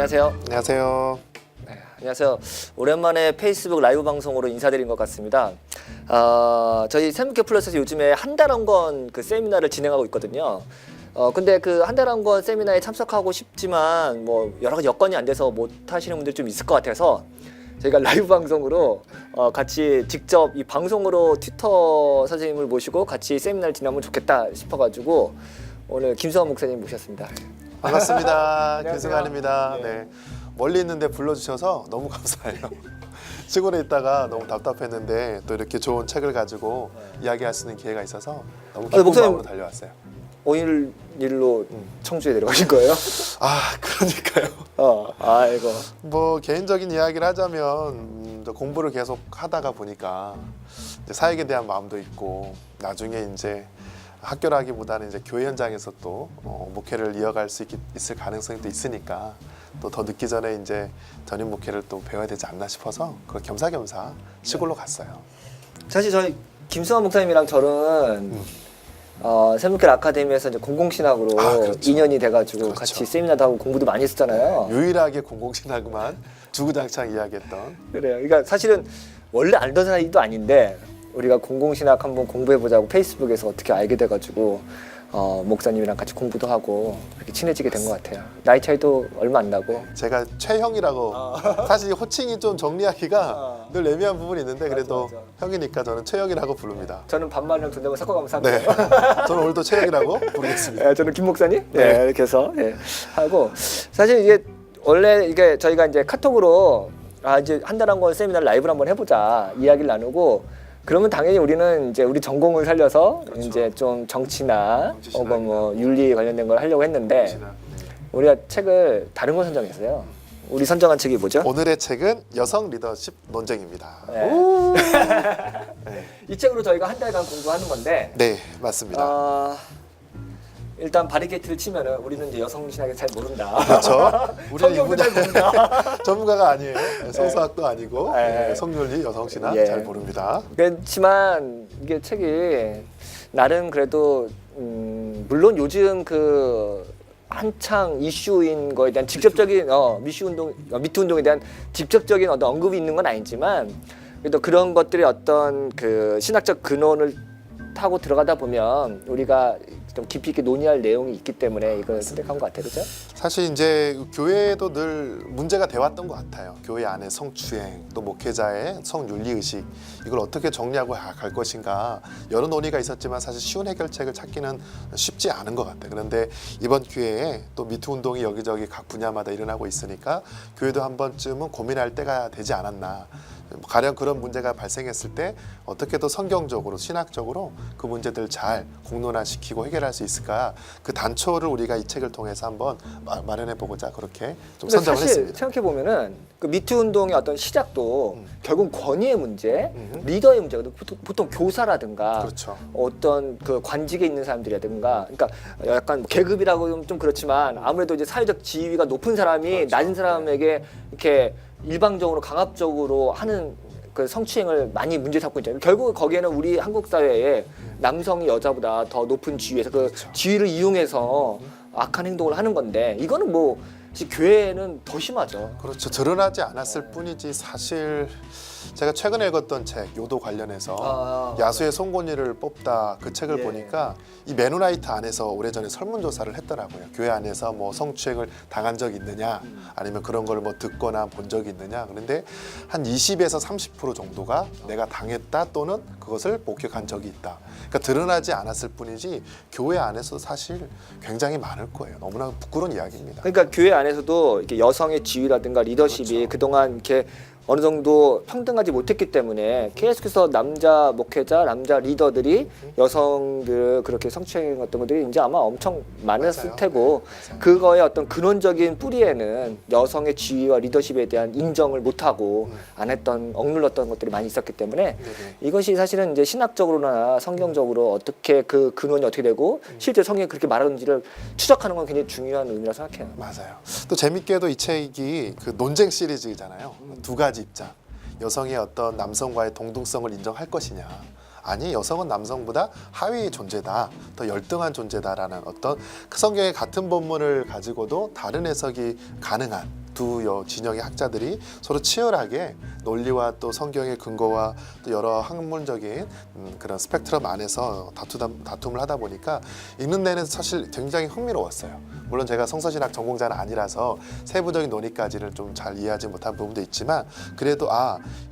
안녕하세요. 안녕하세요. 네, 안녕하세요. 오랜만에 페이스북 라이브 방송으로 인사드린 것 같습니다. 저희 세무캐 플러스에서 요즘에 한 달 한 권 그 세미나를 진행하고 있거든요. 근데 그 한 달 한 권 세미나에 참석하고 싶지만 뭐 여러 가지 여건이 안 돼서 못 하시는 분들 좀 있을 것 같아서 저희가 라이브 방송으로 같이 직접 이 방송으로 튜터 선생님을 모시고 같이 세미나를 진행하면 좋겠다 싶어가지고 오늘 김수환 목사님 모셨습니다. 반갑습니다. 안녕하세요. 김승환입니다. 네. 네. 멀리 있는데 불러주셔서 너무 감사해요. 시골에 있다가 너무 답답했는데 또 이렇게 좋은 책을 가지고 이야기할 수 있는 기회가 있어서 너무 기쁜 목사님, 마음으로 달려왔어요. 5일 일로 청주에 내려가신 거예요? 그러니까요. 아이고. 뭐 개인적인 이야기를 하자면 공부를 계속 하다가 보니까 이제 사역에 대한 마음도 있고 나중에 이제 학교라기보다는 이제 교회 현장에서 또 목회를 이어갈 수 있을 가능성이 또 있으니까 또 더 늦기 전에 이제 전임 목회를 또 배워야 되지 않나 싶어서 그걸 겸사겸사 시골로 갔어요. 사실 저희 김수환 목사님이랑 저는 세무캐 아카데미에서 이제 공공신학으로 그렇죠. 인연이 돼가지고 그렇죠. 같이 세미나도 하고 공부도 많이 했었잖아요. 유일하게 공공신학만 주구장창 이야기했던. 그래요. 그러니까 사실은 원래 알던 사이도 아닌데 우리가 공공신학 한번 공부해보자고 페이스북에서 어떻게 알게 돼가지고 목사님이랑 같이 공부도 하고 이렇게 친해지게 된 것 같아요. 나이 차이도 얼마 안 나고. 제가 최형이라고 사실 호칭이 좀 정리하기가 늘 애매한 부분이 있는데 그래도 맞아. 형이니까 저는 최형이라고 부릅니다. 저는 반말이랑 존댓말 섞어가면서 하고요. 네, 저는 오늘도 최형이라고 부르겠습니다. 네, 저는 김 목사님. 네. 네, 이렇게 해서 하고 사실 이게 원래 이게 저희가 이제 카톡으로 이제 한 달 한 권 세미나 라이브를 한번 해보자 이야기를 나누고 그러면 당연히 우리는 이제 우리 전공을 살려서 그렇죠. 이제 좀 정치나 정치신학이나 혹은 뭐 윤리 관련된 걸 하려고 했는데 우리가 책을 다른 걸 선정했어요. 우리 선정한 책이 뭐죠? 오늘의 책은 여성 리더십 논쟁입니다. 네. 네. 이 책으로 저희가 한 달간 공부하는 건데 네, 맞습니다. 일단 바리게이트를 치면은 우리는 이제 여성 신학에 잘 모른다. 그렇죠. 우리는 성경도 잘 모른다. 전문가가 아니에요. 성서학도 아니고 네. 성윤리, 여성신학 예. 잘 모릅니다. 그렇지만 이게 책이 나름 그래도 물론 요즘 그 한창 이슈인 거에 대한 직접적인 미투 운동에 대한 직접적인 어떤 언급이 있는 건 아니지만 그래도 그런 것들의 어떤 그 신학적 근원을 타고 들어가다 보면 우리가 좀 깊이 있게 논의할 내용이 있기 때문에 이걸 선택한 것 같아요, 그렇죠? 사실 이제 교회도 늘 문제가 돼왔던 것 같아요. 교회 안에 성추행, 또 목회자의 성윤리 의식 이걸 어떻게 정리하고 갈 것인가 여러 논의가 있었지만 사실 쉬운 해결책을 찾기는 쉽지 않은 것 같아요. 그런데 이번 기회에 또 미투 운동이 여기저기 각 분야마다 일어나고 있으니까 교회도 한 번쯤은 고민할 때가 되지 않았나. 가령 그런 문제가 발생했을 때 어떻게 더 성경적으로 신학적으로 그 문제들 잘 공론화시키고 해결할 수 있을까 그 단초를 우리가 이 책을 통해서 한번 마련해 보고자 그렇게 좀 선정을 사실 했습니다. 생각해 보면은 그 미투 운동의 어떤 시작도 결국 권위의 문제, 리더의 문제거든. 보통 교사라든가 그렇죠. 어떤 그 관직에 있는 사람들이라든가, 그러니까 약간 계급이라고 좀 그렇지만 아무래도 이제 사회적 지위가 높은 사람이 그렇죠. 낮은 사람에게 이렇게 일방적으로 강압적으로 하는 그 성추행을 많이 문제 삼고 있잖아요. 결국 거기에는 우리 한국 사회에 남성이 여자보다 더 높은 지위에서 그 그렇죠. 지위를 이용해서 악한 행동을 하는 건데 이거는 뭐 교회는 더 심하죠. 그렇죠. 드러나지 않았을 뿐이지 사실 제가 최근에 읽었던 책 요도 관련해서 야수의 송곳니를 뽑다 그 책을 예. 보니까 이 메노나이트 안에서 오래전에 설문조사를 했더라고요. 교회 안에서 뭐 성추행을 당한 적이 있느냐 아니면 그런 걸 뭐 듣거나 본 적이 있느냐. 그런데 한 20에서 30% 정도가 내가 당했다 또는 그것을 목격한 적이 있다. 그러니까 드러나지 않았을 뿐이지 교회 안에서 사실 굉장히 많을 거예요. 너무나 부끄러운 이야기입니다. 그러니까 교회 안에서도 이렇게 여성의 지위라든가 리더십이 그렇죠. 그동안 이렇게 어느 정도 평등하지 못했기 때문에 계속해서 남자 목회자, 남자 리더들이 여성들 그렇게 성추행했던 것들이 이제 아마 엄청 많았을 맞아요. 테고 맞아요. 그거의 어떤 근원적인 뿌리에는 여성의 지위와 리더십에 대한 인정을 못하고 안 했던 억눌렀던 것들이 많이 있었기 때문에 네네. 이것이 사실은 이제 신학적으로나 성경적으로 어떻게 그 근원이 어떻게 되고 실제 성경이 그렇게 말하는지를 추적하는 건 굉장히 중요한 의미라 생각해요. 맞아요. 또 재밌게도 이 책이 그 논쟁 시리즈잖아요. 두 가지 입장. 여성의 어떤 남성과의 동등성을 인정할 것이냐. 아니 여성은 남성보다 하위의 존재다, 더 열등한 존재다라는 어떤 그 성경의 같은 본문을 가지고도 다른 해석이 가능한 두 진영의 학자들이 서로 치열하게 논리와 또 성경의 근거와 또 여러 학문적인 그런 스펙트럼 안에서 다툼을 하다 보니까 읽는 내내 사실 굉장히 흥미로웠어요. 물론 제가 성서신학 전공자는 아니라서 세부적인 논의까지는 좀 잘 이해하지 못한 부분도 있지만 그래도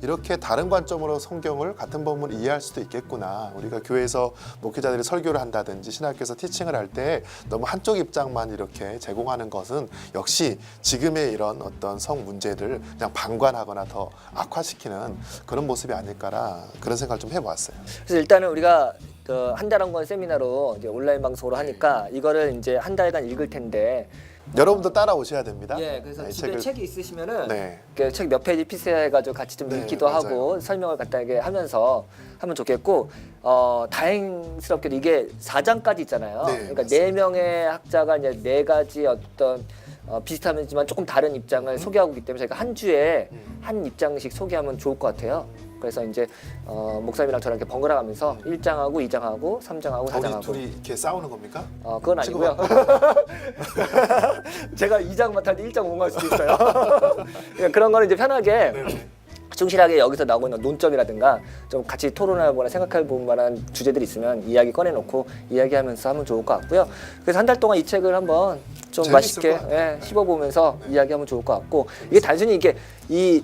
이렇게 다른 관점으로 성경을 같은 본문을 이해할 수도 있겠구나. 우리가 교회에서 목회자들이 설교를 한다든지 신학교에서 티칭을 할 때 너무 한쪽 입장만 이렇게 제공하는 것은 역시 지금의 이런 어떤 성 문제를 그냥 방관하거나 더 악화시키는 그런 모습이 아닐까라 그런 생각을 좀 해보았어요. 그래서 일단은 우리가 그 한 달 한 권 세미나로 이제 온라인 방송으로 하니까 이거를 이제 한 달간 읽을 텐데. 여러분도 따라오셔야 됩니다. 예, 그래서 이 집에 책이 있으시면은 네. 책 몇 페이지 피스해가지고 같이 좀 네, 읽기도 맞아요. 하고 설명을 간단하게 하면서 하면 좋겠고 다행스럽게도 이게 4장까지 있잖아요. 네, 그러니까 맞습니다. 4명의 학자가 이제 4가지 어떤 비슷하지만 조금 다른 입장을 소개하고 있기 때문에 저희가 한 주에 한 입장씩 소개하면 좋을 것 같아요. 그래서 이제 목사님이랑 저랑 이렇게 번갈아 가면서 1장하고 2장하고 3장하고 우리 4장하고 둘이 이렇게 싸우는 겁니까? 그건 아니고요. 제가 2장 맡았는데 1장 옹호할 수도 있어요. 그러니까 그런 거는 이제 편하게 충실하게 여기서 나오고 있는 논점이라든가 좀 같이 토론해보거나 생각해볼 만한 주제들이 있으면 이야기 꺼내놓고 이야기하면서 하면 좋을 것 같고요. 그래서 한 달 동안 이 책을 한번 좀 재밌을 맛있게 것 같아요. 씹어보면서 이야기하면 좋을 것 같고 이게 단순히 이게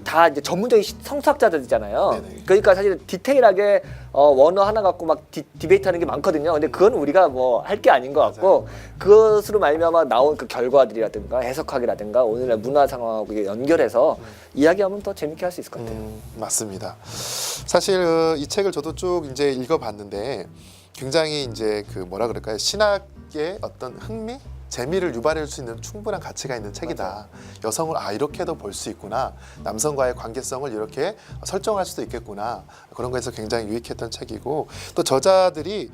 다 이제 전문적인 성수학자들이잖아요. 네네. 그러니까 사실 디테일하게 원어 하나 갖고 막 디베이트하는 게 많거든요. 근데 그건 우리가 뭐 할 게 아닌 것 같고 그것으로 말미암아 나온 그 결과들이라든가 해석학이라든가 오늘날 문화 상황하고 이게 연결해서 이야기하면 더 재밌게 할 수 있을 것 같아요. 맞습니다. 사실 이 책을 저도 쭉 이제 읽어봤는데 굉장히 이제 그 뭐라 그럴까요? 신학의 어떤 흥미? 재미를 유발할 수 있는 충분한 가치가 있는 책이다. 여성을 이렇게도 볼 수 있구나. 남성과의 관계성을 이렇게 설정할 수도 있겠구나. 그런 거에서 굉장히 유익했던 책이고 또 저자들이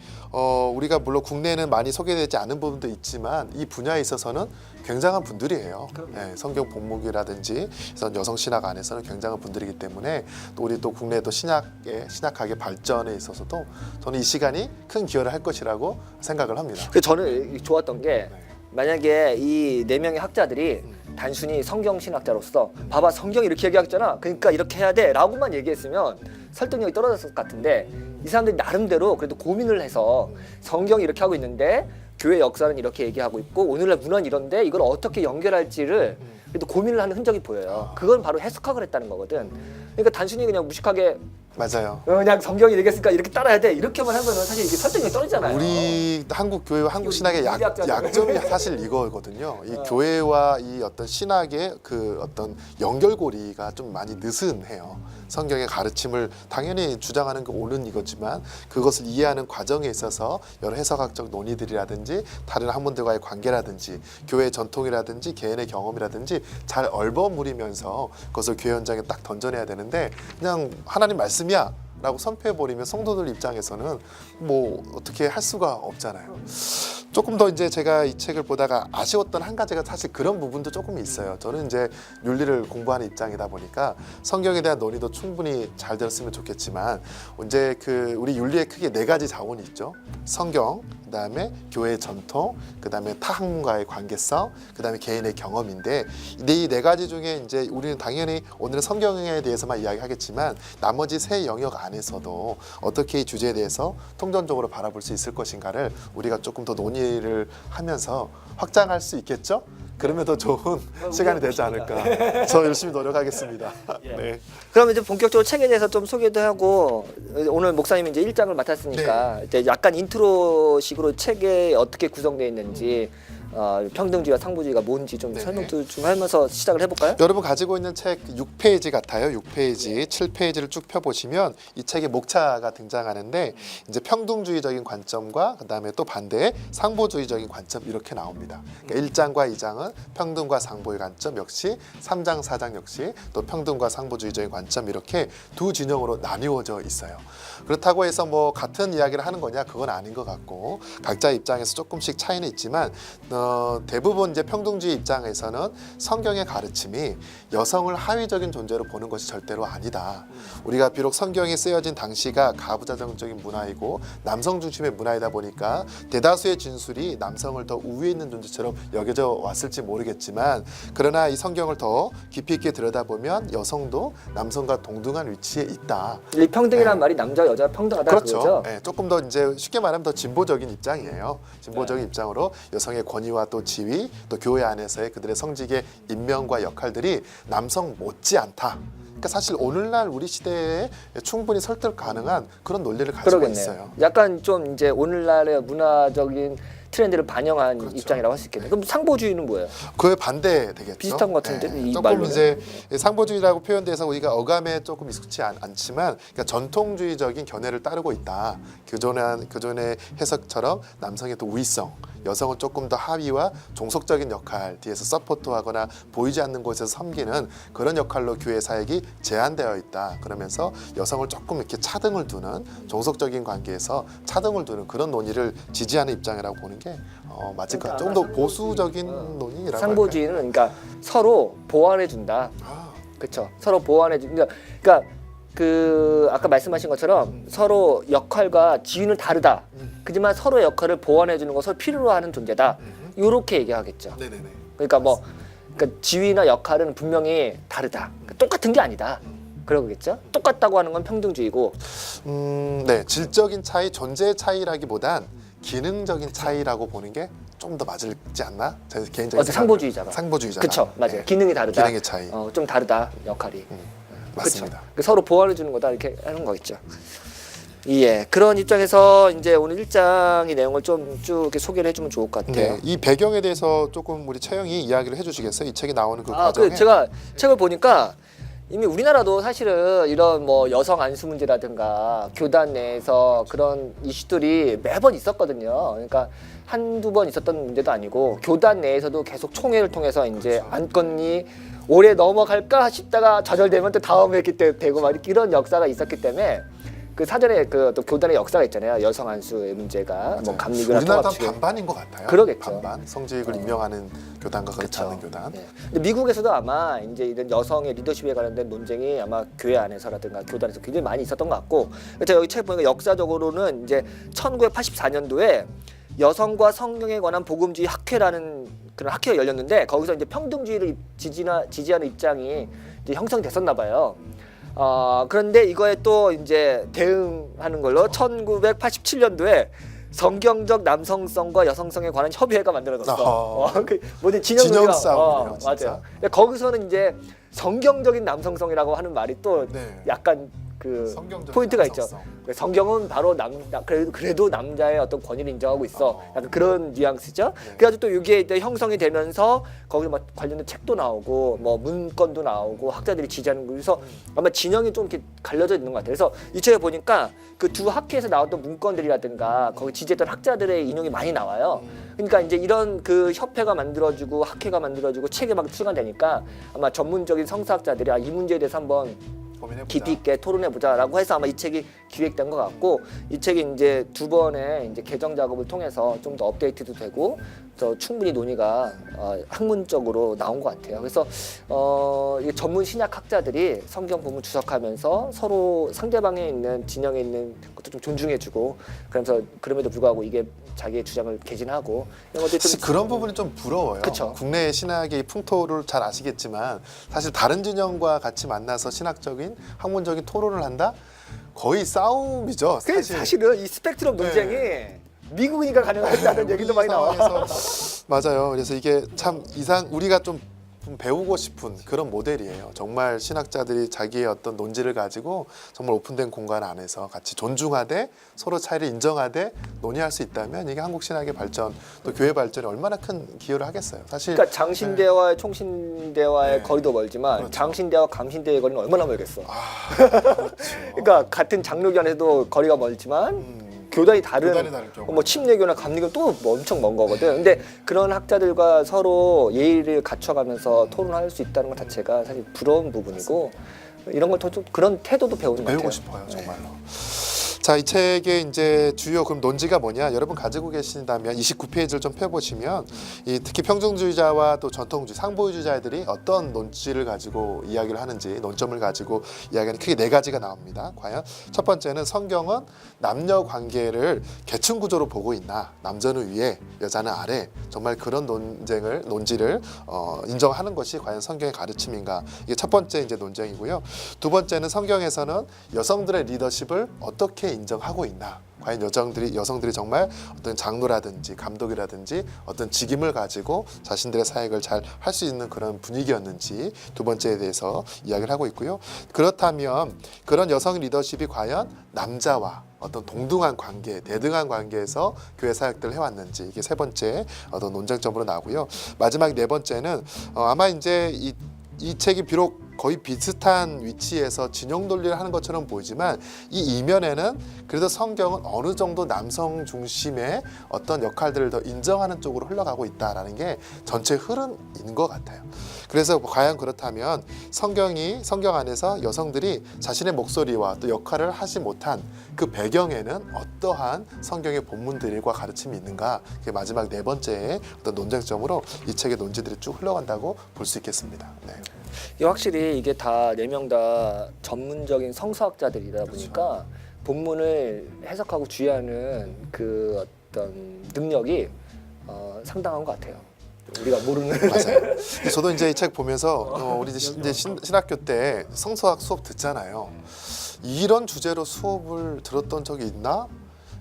우리가 물론 국내에는 많이 소개되지 않은 부분도 있지만 이 분야에 있어서는 굉장한 분들이에요. 네, 성경 본문이라든지 여성 신학 안에서는 굉장한 분들이기 때문에 또 우리 또 국내 또 신학학의 발전에 있어서도 저는 이 시간이 큰 기여를 할 것이라고 생각을 합니다. 그 저는 좋았던 게 만약에 이 4명의 학자들이 단순히 성경 신학자로서 봐봐 성경이 이렇게 얘기하잖아 그러니까 이렇게 해야 돼 라고만 얘기했으면 설득력이 떨어졌을 것 같은데 이 사람들이 나름대로 그래도 고민을 해서 성경이 이렇게 하고 있는데 교회 역사는 이렇게 얘기하고 있고 오늘날 문화는 이런데 이걸 어떻게 연결할지를 그래도 고민을 하는 흔적이 보여요. 그건 바로 해석학을 했다는 거거든. 그러니까 단순히 그냥 무식하게 맞아요. 그냥 성경이 얘기했으니까 이렇게 따라야 돼 이렇게만 하면은 사실 이게 설득력이 떨어지잖아요. 우리 한국 교회와 한국 신학의 약점이 사실 이거거든요. 이 교회와 이 어떤 신학의 그 어떤 연결고리가 좀 많이 느슨해요. 성경의 가르침을 당연히 주장하는 게 옳은 이거지만 그것을 이해하는 과정에 있어서 여러 해석학적 논의들이라든지 다른 학문들과의 관계라든지 교회의 전통이라든지 개인의 경험이라든지 잘 얼버무리면서 그것을 교회 현장에 딱 던져내야 되는데 그냥 하나님 말씀이야 라고 선포해버리면 성도들 입장에서는 뭐 어떻게 할 수가 없잖아요. 조금 더 이제 제가 이 책을 보다가 아쉬웠던 한 가지가 사실 그런 부분도 조금 있어요. 저는 이제 윤리를 공부하는 입장이다 보니까 성경에 대한 논의도 충분히 잘 들었으면 좋겠지만 이제 그 우리 윤리에 크게 4가지 자원이 있죠. 성경, 그다음에 교회의 전통, 그다음에 타 학문과의 관계성, 그다음에 개인의 경험인데 이 4가지 중에 이제 우리는 당연히 오늘은 성경에 대해서만 이야기하겠지만 나머지 3 영역 안에서도 어떻게 이 주제에 대해서 통전적으로 바라볼 수 있을 것인가를 우리가 조금 더 논의를 하면서 확장할 수 있겠죠? 그러면 더 좋은 시간이 되지 않을까. 저 열심히 노력하겠습니다. 네. 그러면 이제 본격적으로 책에 대해서 좀 소개도 하고 오늘 목사님이 이제 1장을 맡았으니까 이제 약간 인트로식으로 책에 어떻게 구성되어 있는지 평등주의와 상부주의가 뭔지 좀 설명도 좀 하면서 시작을 해볼까요? 여러분 가지고 있는 책 6페이지 같아요. 6페이지, 7페이지를 쭉 펴보시면 이 책의 목차가 등장하는데 이제 평등주의적인 관점과 그다음에 또 반대의 상보주의적인 관점 이렇게 나옵니다. 그러니까 1장과 2장은 평등과 상보의 관점 역시 3장, 4장 역시 또 평등과 상보주의적인 관점 이렇게 두 진영으로 나뉘어져 있어요. 그렇다고 해서 뭐 같은 이야기를 하는 거냐 그건 아닌 것 같고 각자 입장에서 조금씩 차이는 있지만 대부분 이제 평등주의 입장에서는 성경의 가르침이 여성을 하위적인 존재로 보는 것이 절대로 아니다. 우리가 비록 성경이 쓰여진 당시가 가부장적인 문화이고 남성 중심의 문화이다 보니까 대다수의 진술이 남성을 더 우위에 있는 존재처럼 여겨져 왔을지 모르겠지만, 그러나 이 성경을 더 깊이 있게 들여다보면 여성도 남성과 동등한 위치에 있다. 이 평등이란 네. 말이 남자 여자 평등하다 그렇죠. 그거죠. 네, 조금 더 이제 쉽게 말하면 더 진보적인 입장이에요. 진보적인 입장으로 여성의 권위와 또 지위, 또 교회 안에서의 그들의 성직의 임명과 역할들이 남성 못지 않다. 그러니까 사실 오늘날 우리 시대에 충분히 설득 가능한 그런 논리를 가지고 그러겠네요. 있어요. 약간 좀 이제 오늘날의 문화적인 트렌드를 반영한 그렇죠. 입장이라고 할 수 있겠네요. 그럼 상보주의는 뭐예요? 그에 반대 되겠죠. 비슷한 것 같은데, 이 조금 말로는? 이제 상보주의라고 표현돼서 우리가 어감에 조금 익숙치 않지만, 그러니까 전통주의적인 견해를 따르고 있다. 교전의 해석처럼 남성의 또 우위성, 여성은 조금 더 하위와 종속적인 역할, 뒤에서 서포트하거나 보이지 않는 곳에서 섬기는 그런 역할로 교회 사역이 제한되어 있다. 그러면서 여성을 조금 이렇게 차등을 두는, 종속적인 관계에서 차등을 두는 그런 논의를 지지하는 입장이라고 보는 게 맞을 것 같아요. 좀 더 보수적인 논의라고 상보주의는 그러니까 서로 보완해 준다. 할까요? 그렇죠. 서로 보완해 준다. 그러니까 그 아까 말씀하신 것처럼 서로 역할과 지위는 다르다. 그지만 서로의 역할을 보완해 주는 것을 필요로 하는 존재다. 이렇게 얘기하겠죠. 네네네. 그러니까 뭐 그러니까 지위나 역할은 분명히 다르다. 그러니까 똑같은 게 아니다. 그러겠죠. 똑같다고 하는 건 평등주의고. 네, 질적인 차이, 존재의 차이라기보단 기능적인 차이라고 보는 게 좀 더 맞을지 않나? 제 개인적인 어떤 상보주의자가. 상보주의자가. 그렇죠. 맞아요. 네. 기능이 다르다. 기능의 차이. 좀 다르다 역할이. 맞습니다. 그쵸? 서로 보완해 주는 거다 이렇게 하는 거겠죠. 예, 그런 입장에서 이제 오늘 1장의 내용을 좀 쭉 이렇게 소개를 해주면 좋을 것 같아요. 네, 이 배경에 대해서 조금 우리 채영이 이야기를 해주시겠어요? 이 책에 나오는 그 아, 과정에. 그 제가 책을 보니까 이미 우리나라도 사실은 이런 뭐 여성 안수 문제라든가 교단 내에서 그런 이슈들이 매번 있었거든요. 그러니까 한두 번 있었던 문제도 아니고 교단 내에서도 계속 총회를 통해서 이제 그렇죠. 안건이 올해 넘어갈까 싶다가 좌절되면 또 다음 회기 때 되고 막 이런 역사가 있었기 때문에 그 사전에 그 또 교단의 역사가 있잖아요. 여성 안수의 문제가 뭐 감리교나 우리나라도 통합 측에 반반인 것 같아요. 그러겠죠. 반반 성직을 임명하는 교단과 그렇지 그쵸. 않는 교단. 네. 근데 미국에서도 아마 이제 이런 여성의 리더십에 관련된 논쟁이 아마 교회 안에서라든가 교단에서 굉장히 많이 있었던 것 같고, 제가 여기 책 보니까 역사적으로는 이제 1984년도에 여성과 성경에 관한 복음주의 학회라는 그런 학회가 열렸는데 거기서 이제 평등주의를 지지하는 입장이 이제 형성됐었나 봐요. 그런데 이거에 또 이제 대응하는 걸로 1987년도에 성경적 남성성과 여성성에 관한 협의회가 만들어졌어. 그 모든 진영 싸움이네요, 진짜. 맞아요. 근데 거기서는 이제 성경적인 남성성이라고 하는 말이 또 네. 약간 그 성경적인 포인트가 남성성. 있죠. 성경은 바로 그래도 남자의 어떤 권위를 인정하고 있어. 약간 그런 뉘앙스죠. 네. 그래가지고 또 이게 이제 형성이 되면서 거기서 막 관련된 책도 나오고 뭐 문건도 나오고 학자들이 지지하는 거. 그래서 아마 진영이 좀 이렇게 갈려져 있는 것 같아요. 그래서 이 책에 보니까 그 두 학회에서 나왔던 문건들이라든가 거기 지지했던 학자들의 인용이 많이 나와요. 그러니까 이제 이런 그 협회가 만들어지고 학회가 만들어지고 책이 막 출간되니까 아마 전문적인 성사학자들이 이 문제에 대해서 한번 고민해보자. 깊이 있게 토론해보자라고 해서 아마 이 책이 기획된 것 같고, 이 책이 이제 두 번의 이제 개정 작업을 통해서 좀 더 업데이트도 되고 더 충분히 논의가 학문적으로 나온 것 같아요. 그래서 이게 전문 신약 학자들이 성경 본문 주석하면서 서로 상대방에 있는 진영에 있는 것도 좀 존중해주고, 그러면서 그럼에도 불구하고 이게 자기의 주장을 개진하고 이런 것들이 사실 그런 부분이 좀 부러워요. 그쵸. 국내 신학의 풍토를 잘 아시겠지만 사실 다른 진영과 같이 만나서 신학적인 학문적인 토론을 한다? 거의 싸움이죠. 사실은 이 스펙트럼 논쟁이 미국이니까 가능하다는 얘기도 많이 나와. 맞아요. 그래서 이게 참 우리가 좀 배우고 싶은 그런 모델이에요. 정말 신학자들이 자기의 어떤 논지를 가지고 정말 오픈된 공간 안에서 같이 존중하되 서로 차이를 인정하되 논의할 수 있다면 이게 한국 신학의 발전 또 교회 발전에 얼마나 큰 기여를 하겠어요. 사실 그러니까 장신대와의 총신대와의 네. 거리도 멀지만 그렇죠. 장신대와 감신대의 거리는 얼마나 멀겠어. 그렇죠. 그러니까 같은 장로교안에도 거리가 멀지만 교단이 다른 다를 경우. 뭐 침례교나 감리교 또 뭐 엄청 먼 거거든. 근데 그런 학자들과 서로 예의를 갖춰가면서 토론할 수 있다는 것 자체가 사실 부러운 부분이고, 이런 걸 더 좀 그런 태도도 배우는 것 같아요. 배우고 싶어요, 정말로. 자, 이 책의 이제 주요 그럼 논지가 뭐냐? 여러분 가지고 계신다면 29페이지를 좀 펴보시면 이 특히 평등주의자와 또 전통주의, 상보주의자들이 어떤 논지를 가지고 이야기를 하는지, 논점을 가지고 이야기하는 크게 네 가지가 나옵니다. 과연 첫 번째는 성경은 남녀 관계를 계층 구조로 보고 있나? 남자는 위에, 여자는 아래. 정말 그런 논지를 인정하는 것이 과연 성경의 가르침인가? 이게 첫 번째 이제 논쟁이고요. 두 번째는 성경에서는 여성들의 리더십을 어떻게 인정하고 있나? 과연 여성들이 정말 어떤 장로라든지 감독이라든지 어떤 직임을 가지고 자신들의 사역을 잘 할 수 있는 그런 분위기였는지 두 번째에 대해서 이야기를 하고 있고요. 그렇다면 그런 여성 리더십이 과연 남자와 어떤 동등한 관계, 대등한 관계에서 교회 사역들을 해왔는지 이게 세 번째 어떤 논쟁점으로 나오고요. 마지막 네 번째는 아마 이제 이 책이 비록 거의 비슷한 위치에서 진영 논리를 하는 것처럼 보이지만 이 이면에는 그래도 성경은 어느 정도 남성 중심의 어떤 역할들을 더 인정하는 쪽으로 흘러가고 있다라는 게 전체 흐름인 것 같아요. 그래서 과연 그렇다면 성경 안에서 여성들이 자신의 목소리와 또 역할을 하지 못한 그 배경에는 어떠한 성경의 본문들과 가르침이 있는가? 그게 마지막 네 번째의 어떤 논쟁점으로 이 책의 논지들이 쭉 흘러간다고 볼 수 있겠습니다. 네. 이게 확실히 이게 다 네 명 다 전문적인 성서학자들이다 보니까 본문을 해석하고 주의하는 그 어떤 능력이 상당한 것 같아요. 우리가 모르는. 맞아요. 저도 이제 이 책 보면서 우리 이제 신학교 때 성서학 수업 듣잖아요. 이런 주제로 수업을 들었던 적이 있나?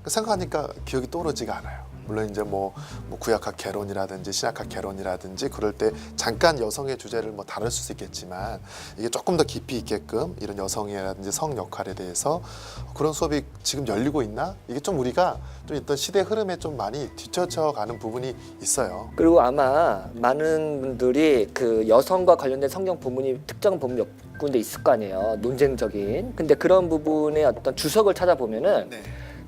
생각하니까 기억이 떠오르지가 않아요. 물론 이제 뭐 구약학 개론이라든지 신약학 개론이라든지 그럴 때 잠깐 여성의 주제를 뭐 다룰 수 있겠지만 이게 조금 더 깊이 있게끔 이런 여성이라든지 성 역할에 대해서 그런 수업이 지금 열리고 있나? 이게 좀 우리가 좀 있던 시대 흐름에 좀 많이 뒤처져 가는 부분이 있어요. 그리고 아마 많은 분들이 그 여성과 관련된 성경 본문이 특정 본문 몇 군데 있을 거 아니에요. 논쟁적인. 근데 그런 부분의 어떤 주석을 찾아보면은 네.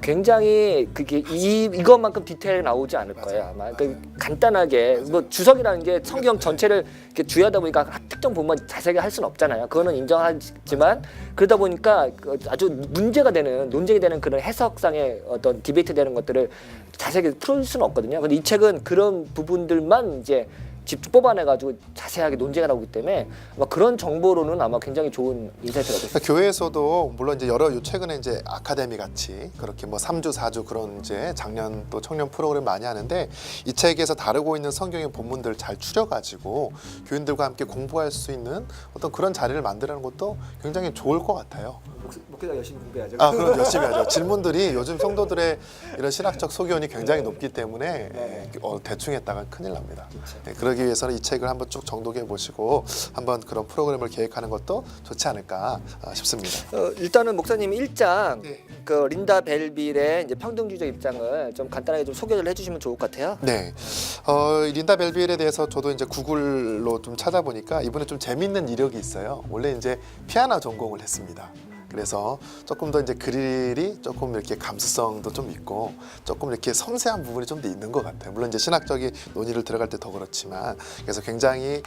굉장히 그게 이것만큼 디테일이 나오지 않을 거예요 아마. 그 간단하게 뭐 주석이라는 게 성경 전체를 이렇게 주의하다 보니까 특정 부분만 자세하게 할 수는 없잖아요. 그거는 인정하지만 그러다 보니까 아주 문제가 되는 논쟁이 되는 그런 해석상의 어떤 디베이트 되는 것들을 자세하게 풀 수는 없거든요. 근데 이 책은 그런 부분들만 이제 집 뽑아내가지고 자세하게 논쟁을 하고 있기 때문에 아마 그런 정보로는 아마 굉장히 좋은 인사이트가 될 수 있어요. 교회에서도 물론 이제 최근에 이제 아카데미 같이 그렇게 뭐 3주 4주 그런 이제 작년 또 청년 프로그램 많이 하는데 이 책에서 다루고 있는 성경의 본문들을 잘 추려가지고 교인들과 함께 공부할 수 있는 어떤 그런 자리를 만드는 것도 굉장히 좋을 것 같아요. 목회자 열심히 공부해야죠. 그럼 열심히 하죠. 질문들이 요즘 성도들의 이런 신학적 소견이 굉장히 높기 때문에 대충 했다가 큰일 납니다. 네, 그러기 위해서는 이 책을 한번 쭉 정독해 보시고 한번 그런 프로그램을 계획하는 것도 좋지 않을까 싶습니다. 일단은 목사님 1장 그 린다 벨빌의 이제 평등주의적 입장을 좀 간단하게 좀 소개를 해주시면 좋을 것 같아요. 네, 린다 벨빌에 대해서 저도 이제 구글로 좀 찾아보니까 이분은 좀 재밌는 이력이 있어요. 원래 이제 피아노 전공을 했습니다. 그래서 조금 더 이제 글이 조금 이렇게 감수성도 좀 있고 조금 이렇게 섬세한 부분이 좀 더 있는 것 같아요. 물론 이제 신학적인 논의를 들어갈 때 더 그렇지만 그래서 굉장히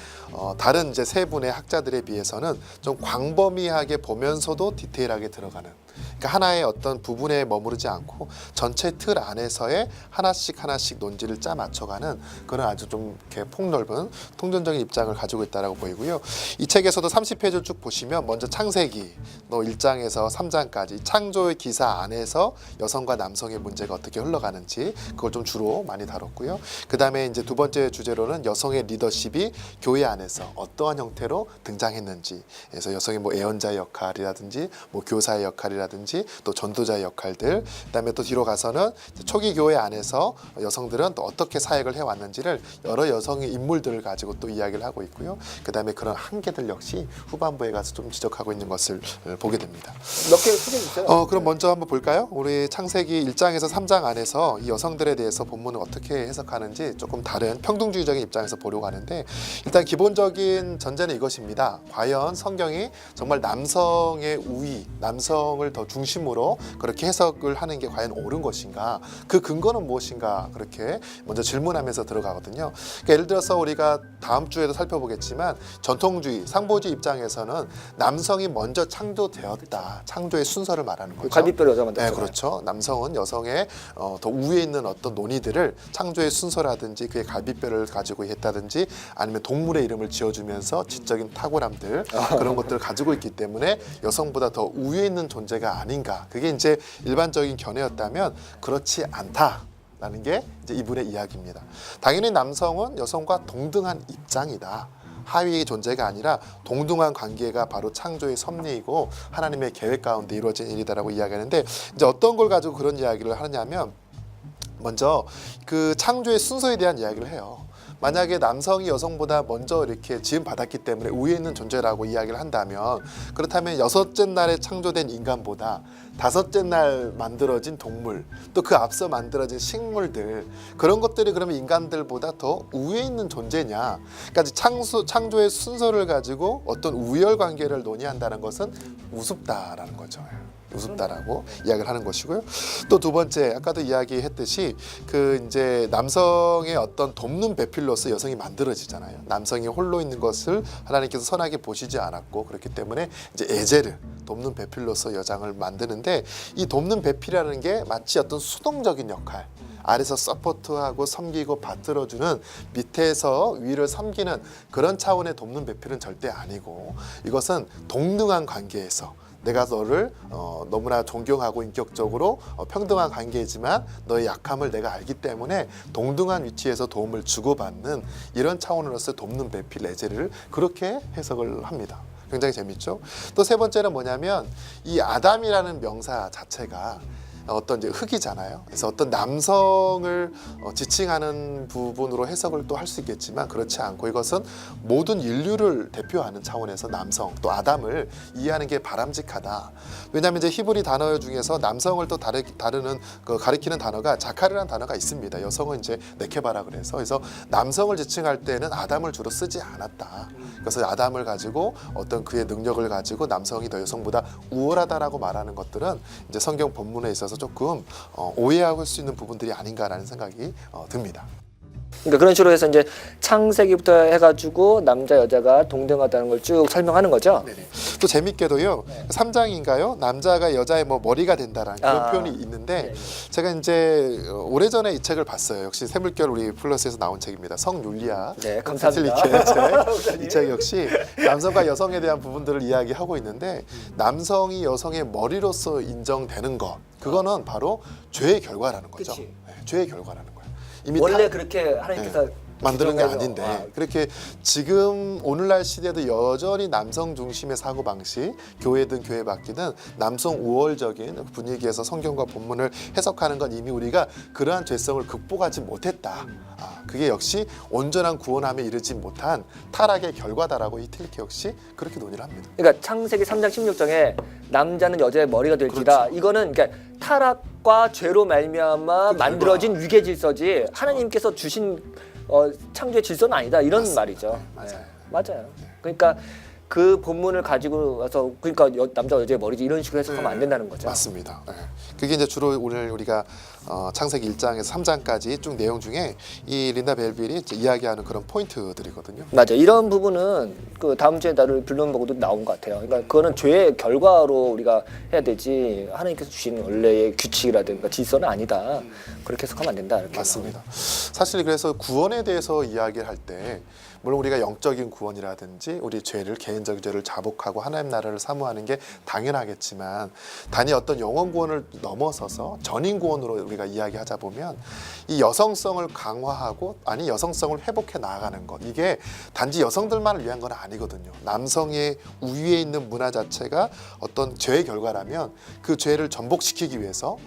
다른 이제 세 분의 학자들에 비해서는 좀 광범위하게 보면서도 디테일하게 들어가는. 그러니까 하나의 어떤 부분에 머무르지 않고 전체 틀 안에서의 하나씩 논지를 짜 맞춰가는 그런 아주 좀 이렇게 폭넓은 통전적인 입장을 가지고 있다라고 보이고요. 이 책에서도 30페이지를 쭉 보시면 먼저 창세기 1장에서 3장까지 창조의 기사 안에서 여성과 남성의 문제가 어떻게 흘러가는지 그걸 좀 주로 많이 다뤘고요. 그 다음에 이제 두 번째 주제로는 여성의 리더십이 교회 안에서 어떠한 형태로 등장했는지, 그래서 여성의 뭐 애언자의 역할이라든지 뭐 교사의 역할이라든지 또 전도자의 역할들, 그다음에 또 뒤로 가서는 초기 교회 안에서 여성들은 또 어떻게 사역을 해왔는지를 여러 여성의 인물들을 가지고 또 이야기를 하고 있고요. 그다음에 그런 한계들 역시 후반부에 가서 좀 지적하고 있는 것을 보게 됩니다. 몇 개 소개해 주세요. 그럼 먼저 한번 볼까요? 우리 창세기 1장에서 3장 안에서 이 여성들에 대해서 본문을 어떻게 해석하는지 조금 다른 평등주의적인 입장에서 보려고 하는데, 일단 기본적인 전제는 이것입니다. 과연 성경이 정말 남성의 우위, 남성을 더 중심으로 그렇게 해석을 하는 게 과연 옳은 것인가? 그 근거는 무엇인가? 그렇게 먼저 질문하면서 들어가거든요. 그러니까 예를 들어서 우리가 다음 주에도 살펴보겠지만 전통주의, 상보주의 입장에서는 남성이 먼저 창조되었다. 창조의 순서를 말하는 거죠. 갈비뼈를 여자만 네, 그렇죠. 남성은 여성의 더 우위에 있는 어떤 논의들을 창조의 순서라든지 그의 갈비뼈를 가지고 했다든지 아니면 동물의 이름을 지어주면서 지적인 탁월함들 그런 것들을 가지고 있기 때문에 여성보다 더 우위에 있는 존재가 아닌가. 그게 이제 일반적인 견해였다면 그렇지 않다라는 게 이제 이분의 이야기입니다. 당연히 남성은 여성과 동등한 입장이다. 하위 존재가 아니라 동등한 관계가 바로 창조의 섭리이고 하나님의 계획 가운데 이루어진 일이다라고 이야기하는데 이제 어떤 걸 가지고 그런 이야기를 하느냐면 먼저 그 창조의 순서에 대한 이야기를 해요. 만약에 남성이 여성보다 먼저 이렇게 지음 받았기 때문에 우위에 있는 존재라고 이야기를 한다면 그렇다면 여섯째 날에 창조된 인간보다 다섯째 날 만들어진 동물 또 그 앞서 만들어진 식물들 그런 것들이 그러면 인간들보다 더 우위에 있는 존재냐? 그러니까 창조의 순서를 가지고 어떤 우열 관계를 논의한다는 것은 우습다라는 거죠. 우습다라고 이야기를 하는 것이고요. 또 두 번째 아까도 이야기했듯이 그 이제 남성의 어떤 돕는 배필로서 여성이 만들어지잖아요. 남성이 홀로 있는 것을 하나님께서 선하게 보시지 않았고 그렇기 때문에 이제 에제르 돕는 배필로서 여장을 만드는데 이 돕는 배필이라는 게 마치 어떤 수동적인 역할 아래서 서포트하고 섬기고 받들어주는 밑에서 위를 섬기는 그런 차원의 돕는 배필은 절대 아니고 이것은 동등한 관계에서 내가 너를 너무나 존경하고 인격적으로 평등한 관계이지만 너의 약함을 내가 알기 때문에 동등한 위치에서 도움을 주고받는 이런 차원으로서 돕는 배필 에제르를 그렇게 해석을 합니다. 굉장히 재밌죠. 또 세 번째는 뭐냐면 이 아담이라는 명사 자체가 어떤 이제 흙이잖아요. 그래서 어떤 남성을 지칭하는 부분으로 해석을 또 할 수 있겠지만 그렇지 않고 이것은 모든 인류를 대표하는 차원에서 남성 또 아담을 이해하는 게 바람직하다. 왜냐하면 이제 히브리 단어 중에서 남성을 또 다루는 가리키는 단어가 자카르라는 단어가 있습니다. 여성은 이제 네케바라 그래서 남성을 지칭할 때는 아담을 주로 쓰지 않았다. 그래서 아담을 가지고 어떤 그의 능력을 가지고 남성이 더 여성보다 우월하다라고 말하는 것들은 이제 성경 본문에 있어서 조금 오해할 수 있는 부분들이 아닌가라는 생각이 듭니다. 그러니까 그런 식으로 해서 이제 창세기부터 해가지고 남자 여자가 동등하다는 걸 쭉 설명하는 거죠. 네네. 또 재밌게도요. 3장인가요? 남자가 여자의 뭐 머리가 된다라는 그런 표현이 있는데 제가 이제 오래전에 이 책을 봤어요. 역시 샘물결 우리 플러스에서 나온 책입니다. 성윤리학. 네, 감사합니다. 이 책 역시 남성과 여성에 대한 부분들을 이야기하고 있는데 남성이 여성의 머리로서 인정되는 것 그거는 바로 죄의 결과라는 거죠. 그치. 네, 죄의 결과라는 거예요. 이미 원래 그렇게 하나님께서 만드는 게 규정해서, 아닌데 그렇게 지금 오늘날 시대도 여전히 남성 중심의 사고 방식 교회든 교회 밖이든 남성 우월적인 분위기에서 성경과 본문을 해석하는 건 이미 우리가 그러한 죄성을 극복하지 못했다. 그게 역시 온전한 구원함에 이르지 못한 타락의 결과다라고 이 틸케 역시 그렇게 논의를 합니다. 그러니까 창세기 3장 16장에 남자는 여자의 머리가 될지라 그렇죠. 이거는 그러니까 타락과 죄로 말미암아 만들어진 위계 질서지 하나님께서 주신 창조의 질서는 아니다 이런 맞습니다. 말이죠. 맞아요. 네, 맞아요. 그러니까 그 본문을 가지고 와서 그러니까 남자 여자의 머리지 이런 식으로 해석하면 안 된다는 거죠. 맞습니다. 네. 그게 이제 주로 오늘 우리가 창세기 1장에서 3장까지 쭉 내용 중에 이 린다 벨빌이 이야기하는 그런 포인트들이거든요. 맞아. 이런 부분은 그 다음 주에 나를 빌런보고도 나온 것 같아요. 그러니까 그거는 죄의 결과로 우리가 해야 되지 하나님께서 주신 원래의 규칙이라든가 질서는 아니다. 그렇게 해석하면 안 된다. 이렇게 맞습니다. 사실 그래서 구원에 대해서 이야기를 할 때 물론 우리가 영적인 구원이라든지 우리 죄를 개인적 죄를 자복하고 하나님 나라를 사모하는 게 당연하겠지만 단지 어떤 영원 구원을 넘어서서 전인 구원으로 우리가 이야기하자 보면 이 여성성을 강화하고 아니 여성성을 회복해 나아가는 것 이게 단지 여성들만을 위한 건 아니거든요. 남성의 우위에 있는 문화 자체가 어떤 죄의 결과라면 그 죄를 전복시키기 위해서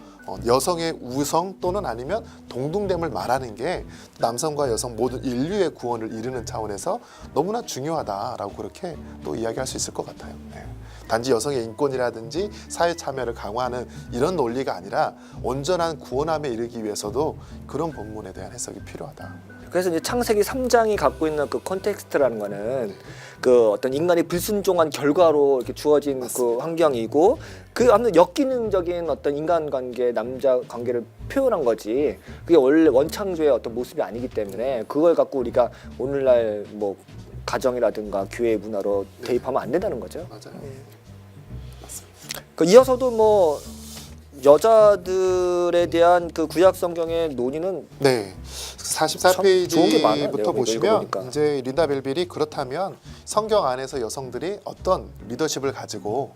여성의 우성 또는 아니면 동등됨을 말하는 게 남성과 여성 모든 인류의 구원을 이루는 차원에서 너무나 중요하다라고 그렇게 또 이야기할 수 있을 것 같아요. 네. 단지 여성의 인권이라든지 사회 참여를 강화하는 이런 논리가 아니라 온전한 구원함에 이르기 위해서도 그런 본문에 대한 해석이 필요하다. 그래서 이제 창세기 3장이 갖고 있는 그 컨텍스트라는 거는 그 어떤 인간이 불순종한 결과로 이렇게 주어진 그 환경이고 그 아무튼 역기능적인 어떤 인간관계, 남자 관계를 표현한 거지. 그게 원래 원창조의 어떤 모습이 아니기 때문에 그걸 갖고 우리가 오늘날 뭐 가정이라든가 교회 문화로 대입하면 안 된다는 거죠. 맞아요. 그 이어서도 뭐 여자들에 대한 그 구약 성경의 논의는 네. 참 좋은 게 많아요. 44페이지부터 내가 보시면 읽어보니까. 이제 린다 벨빌이 그렇다면 성경 안에서 여성들이 어떤 리더십을 가지고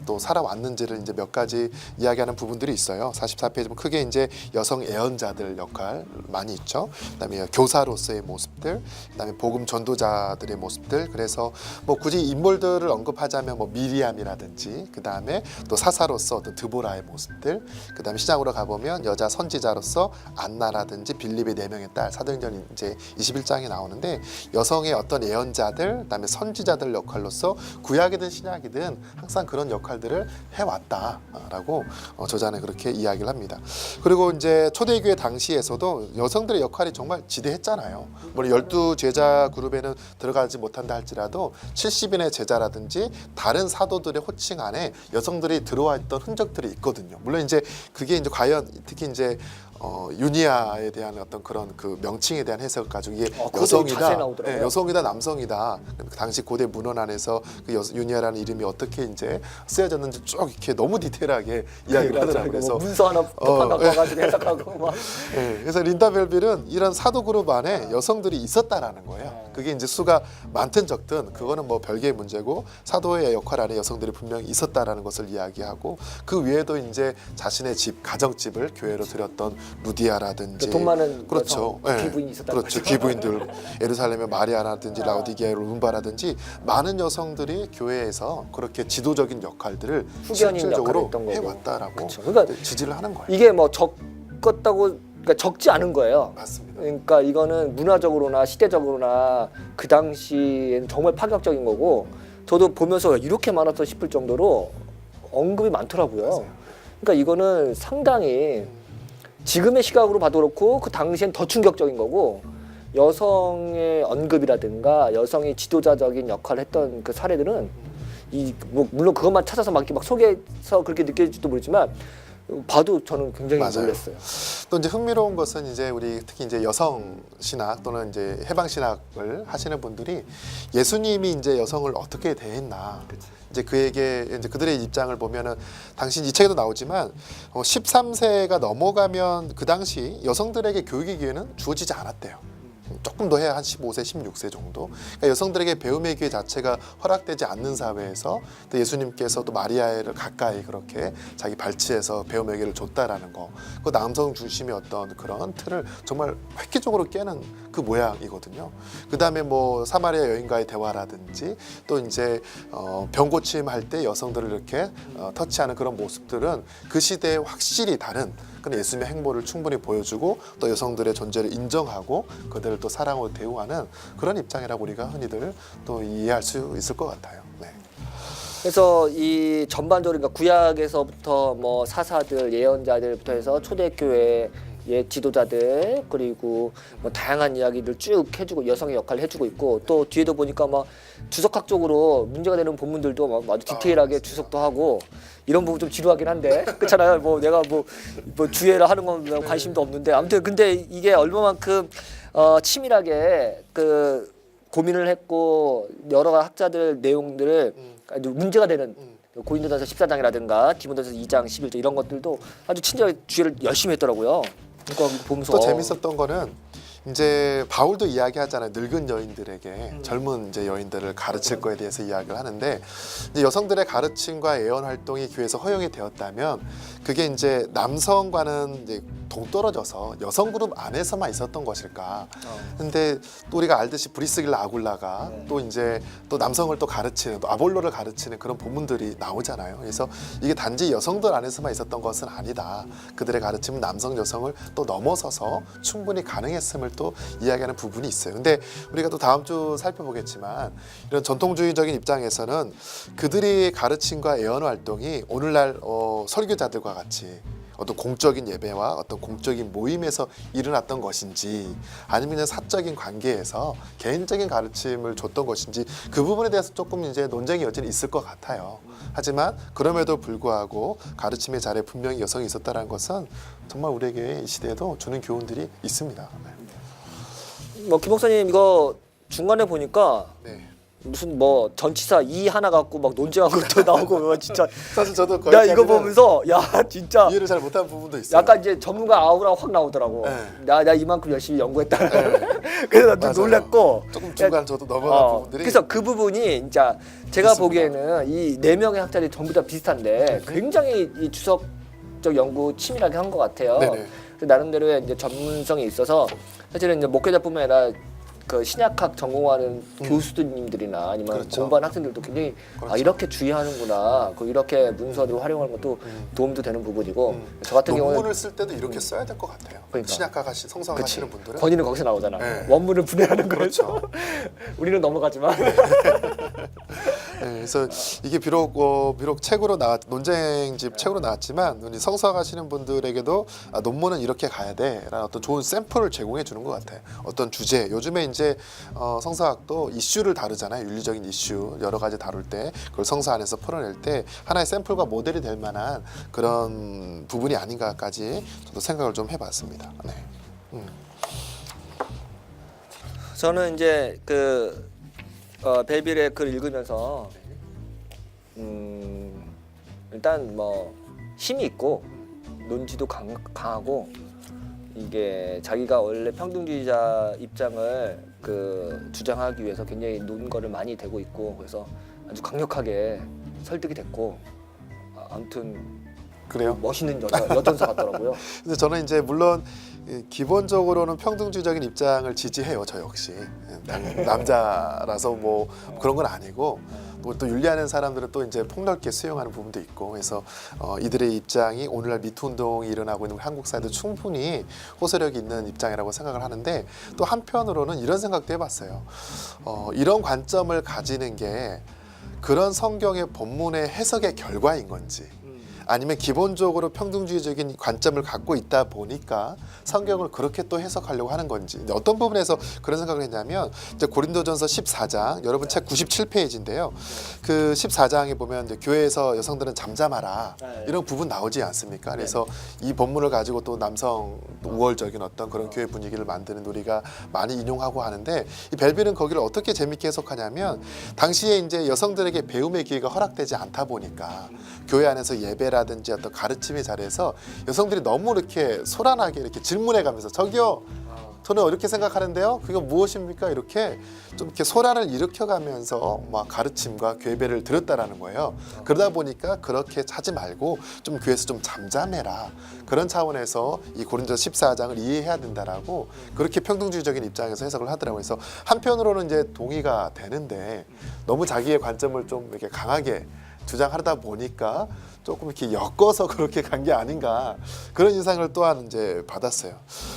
또 살아왔는지를 이제 몇 가지 이야기하는 부분들이 있어요. 44페이지면 크게 이제 여성 애언자들 역할 많이 있죠. 그다음에 교사로서의 모습들, 그다음에 복음 전도자들의 모습들. 그래서 뭐 굳이 인물들을 언급하자면 뭐 미리암이라든지, 그다음에 또 사사로서 어떤 드보라의 모습들, 그다음에 시장으로 가보면 여자 선지자로서 안나라든지 빌립의 4명의 딸, 사도행전 이제 21장에 나오는데 여성의 어떤 예언자들, 그다음에 선지자들 역할로서 구약이든 신약이든 항상 그런 역할들을 해왔다라고 저자는 그렇게 이야기를 합니다. 그리고 이제 초대교회 당시에서도 여성들의 역할이 정말 지대했잖아요. 물론 12 제자 그룹에는 들어가지 못한다 할지라도 70인의 제자라든지 다른 사도들의 호칭 안에 여성들이 들어와 있던 흔적들이 있거든요. 물론 이제 그게 이제 과연 특히 이제 유니아에 대한 어떤 그런 그 명칭에 대한 해석을 가지고 이게 자세히 여성이다, 나오더라고요. 여성이다, 남성이다. 그 당시 고대 문헌 안에서 그 유니아라는 이름이 어떻게 이제 쓰여졌는지 쭉 이렇게 너무 디테일하게 이야기를 하더라고요. 그래서 뭐 문서 하나 하나 가지고 해석하고 막. 네, 그래서 린다 벨빌은 이런 사도 그룹 안에 여성들이 있었다라는 거예요. 그게 이제 수가 많든 적든 그거는 뭐 별개의 문제고 사도의 역할 안에 여성들이 분명히 있었다라는 것을 이야기하고 그 외에도 이제 자신의 집, 가정집을 교회로 드렸던 루디아라든지 돈 많은 그렇죠. 여성, 귀부인이 있었다는 그렇죠. 거죠. 귀부인들 예루살렘의 마리아라든지 라우디게아 룸바라든지 많은 여성들이 교회에서 그렇게 지도적인 역할들을 후견인 실질적으로 역할을 했던 거고. 해왔다라고 그렇죠. 그러니까 지지를 하는 거예요. 이게 뭐 적었다고 그러니까 적지 않은 거예요. 맞습니다. 그러니까 이거는 문화적으로나 시대적으로나 그 당시에는 정말 파격적인 거고 저도 보면서 이렇게 많았어 싶을 정도로 언급이 많더라고요. 맞아요. 그러니까 이거는 상당히 지금의 시각으로 봐도 그렇고 그 당시엔 더 충격적인 거고 여성의 언급이라든가 여성이 지도자적인 역할을 했던 그 사례들은 이 뭐 물론 그것만 찾아서 막 이렇게 막 속에서 그렇게 느껴질지도 모르지만 봐도 저는 굉장히 맞아요. 놀랐어요. 또 이제 흥미로운 것은 이제 우리 특히 이제 여성 신학 또는 이제 해방 신학을 하시는 분들이 예수님이 이제 여성을 어떻게 대했나. 이제 그에게 이제 그들의 입장을 보면은 당시 이 책에도 나오지만 13세가 넘어가면 그 당시 여성들에게 교육의 기회는 주어지지 않았대요. 조금 더 해야 한 15세, 16세 정도. 그러니까 여성들에게 배움의 기회 자체가 허락되지 않는 사회에서 또 예수님께서 또 마리아를 가까이 그렇게 자기 발치에서 배움의 기회를 줬다라는 거. 그 남성 중심의 어떤 그런 틀을 정말 획기적으로 깨는 그 모양이거든요. 그 다음에 뭐 사마리아 여인과의 대화라든지 또 이제 병 고침할 때 여성들을 이렇게 터치하는 그런 모습들은 그 시대에 확실히 다른 그런 예수님의 행보를 충분히 보여주고 또 여성들의 존재를 인정하고 그들을 또 사랑으로 대우하는 그런 입장이라고 우리가 흔히들 또 이해할 수 있을 것 같아요. 네. 그래서 이 전반적으로 그러니까 구약에서부터 뭐 사사들, 예언자들부터 해서 초대교회 의 지도자들 그리고 뭐 다양한 이야기들 쭉 해주고 여성의 역할을 해주고 있고 또 뒤에도 보니까 막 주석학적으로 문제가 되는 본문들도 막 아주 디테일하게 주석도 하고 이런 부분 좀 지루하긴 한데 그렇잖아요. 뭐 내가 뭐 주애를 하는 건 관심도 없는데 아무튼 근데 이게 얼마만큼 치밀하게 그 고민을 했고 여러 학자들 내용들을 문제가 되는 고린도전서 14장이라든가 디모데전서 2장 11절 이런 것들도 아주 친절하게 주의를 열심히 했더라고요. 그러니까 보면서 또 재밌었던 거는 이제 바울도 이야기하잖아요. 늙은 여인들에게 젊은 이제 여인들을 가르칠 거에 대해서 이야기를 하는데 이제 여성들의 가르침과 예언 활동이 교회에서 허용이 되었다면 그게 이제 남성과는 이제 동떨어져서 여성 그룹 안에서만 있었던 것일까? 근데 또 우리가 알듯이 브리스길라 아굴라가 또 이제 또 남성을 또 가르치는 또 아볼로를 가르치는 그런 본문들이 나오잖아요. 그래서 이게 단지 여성들 안에서만 있었던 것은 아니다. 그들의 가르침은 남성 여성을 또 넘어서서 충분히 가능했음을 또 이야기하는 부분이 있어요. 근데 우리가 또 다음 주 살펴보겠지만 이런 전통주의적인 입장에서는 그들이 가르침과 예언 활동이 오늘날 설교자들과 같이 어떤 공적인 예배와 어떤 공적인 모임에서 일어났던 것인지 아니면 그냥 사적인 관계에서 개인적인 가르침을 줬던 것인지 그 부분에 대해서 조금 이제 논쟁이 여전히 있을 것 같아요. 하지만 그럼에도 불구하고 가르침의 자리에 분명히 여성이 있었다는 것은 정말 우리에게 이 시대에도 주는 교훈들이 있습니다. 뭐 김 목사님 이거 중간에 보니까 네. 무슨 뭐 전치사 이 하나 갖고 막 논쟁한 것도 나오고 뭐 진짜 사실 저도 야 이거 거기까지는 보면서 야 진짜 이해를 잘 못한 부분도 있어요. 약간 이제 전문가 아우라 확 나오더라고. 네. 나 이만큼 열심히 연구했다. 네. 그래서 좀 맞아요. 놀랐고. 조금 중간 저도 넘어간 부분들이 그래서 그 부분이 진짜 제가 있습니다. 보기에는 이 네 명의 학자들이 전부 다 비슷한데 굉장히 이 주석적 연구 치밀하게 한 것 같아요. 네네. 그 나름대로의 이제 전문성이 있어서 사실은 이제 목회자뿐만 아니라 그 신약학 전공하는 교수님들이나 아니면 그렇죠. 공부하는 학생들도 굉장히 그렇죠. 이렇게 주의하는구나. 그 이렇게 문서들을 활용하는 것도 도움도 되는 부분이고 저 같은 논문을 경우는 쓸 때도 이렇게 써야 될 것 같아요. 그러니까. 신약학 성성하시는 분들은 권위는 거기서 나오잖아. 네. 원문을 분해하는 거에서 그렇죠. 우리는 넘어가지만 네, 그래서 이게 비록 책으로 논쟁집 책으로 나왔지만 우리 성서학하시는 분들에게도 논문은 이렇게 가야 돼라는 어떤 좋은 샘플을 제공해 주는 것 같아요. 어떤 주제 요즘에 이제 성서학도 이슈를 다루잖아요. 윤리적인 이슈 여러 가지 다룰 때 그걸 성서 안에서 풀어낼 때 하나의 샘플과 모델이 될 만한 그런 부분이 아닌가까지 저도 생각을 좀 해봤습니다. 네. 저는 이제 그 벨빌의 글 읽으면서 일단 뭐 힘이 있고 논지도 강하고 이게 자기가 원래 평등주의자 입장을 그 주장하기 위해서 굉장히 논거를 많이 대고 있고 그래서 아주 강력하게 설득이 됐고 아무튼 그래요? 멋있는 여전사 같더라고요. 근데 저는 이제 물론 기본적으로는 평등주의적인 입장을 지지해요. 저 역시 남자라서 뭐 그런 건 아니고 뭐 또 윤리하는 사람들은 또 이제 폭넓게 수용하는 부분도 있고 그래서 이들의 입장이 오늘날 미투 운동이 일어나고 있는 한국 사회도 충분히 호소력이 있는 입장이라고 생각을 하는데 또 한편으로는 이런 생각도 해봤어요. 이런 관점을 가지는 게 그런 성경의 본문의 해석의 결과인 건지 아니면 기본적으로 평등주의적인 관점을 갖고 있다 보니까 성경을 그렇게 또 해석하려고 하는 건지 어떤 부분에서 그런 생각을 했냐면 이제 고린도전서 14장 여러분 책 97페이지인데요. 그 14장에 보면 이제 교회에서 여성들은 잠잠하라 이런 부분 나오지 않습니까? 그래서 이 본문을 가지고 또 남성 우월적인 어떤 그런 교회 분위기를 만드는 우리가 많이 인용하고 하는데 이 벨빌은 거기를 어떻게 재밌게 해석하냐면 당시에 이제 여성들에게 배움의 기회가 허락되지 않다 보니까 교회 안에서 예배라든지 어떤 가르침의 자리에서 여성들이 너무 이렇게 소란하게 이렇게 질문해가면서 저기요 저는 이렇게 생각하는데요 그게 무엇입니까 이렇게 좀 이렇게 소란을 일으켜가면서 막 가르침과 교배를 들었다라는 거예요. 그러다 보니까 그렇게 하지 말고 좀 교회에서 좀 잠잠해라 그런 차원에서 이 고린도서 14장을 이해해야 된다라고 그렇게 평등주의적인 입장에서 해석을 하더라고요. 그래서 한편으로는 이제 동의가 되는데 너무 자기의 관점을 좀 이렇게 강하게 주장하다 보니까 조금 이렇게 엮어서 그렇게 간 게 아닌가 그런 인상을 또한 이제 받았어요.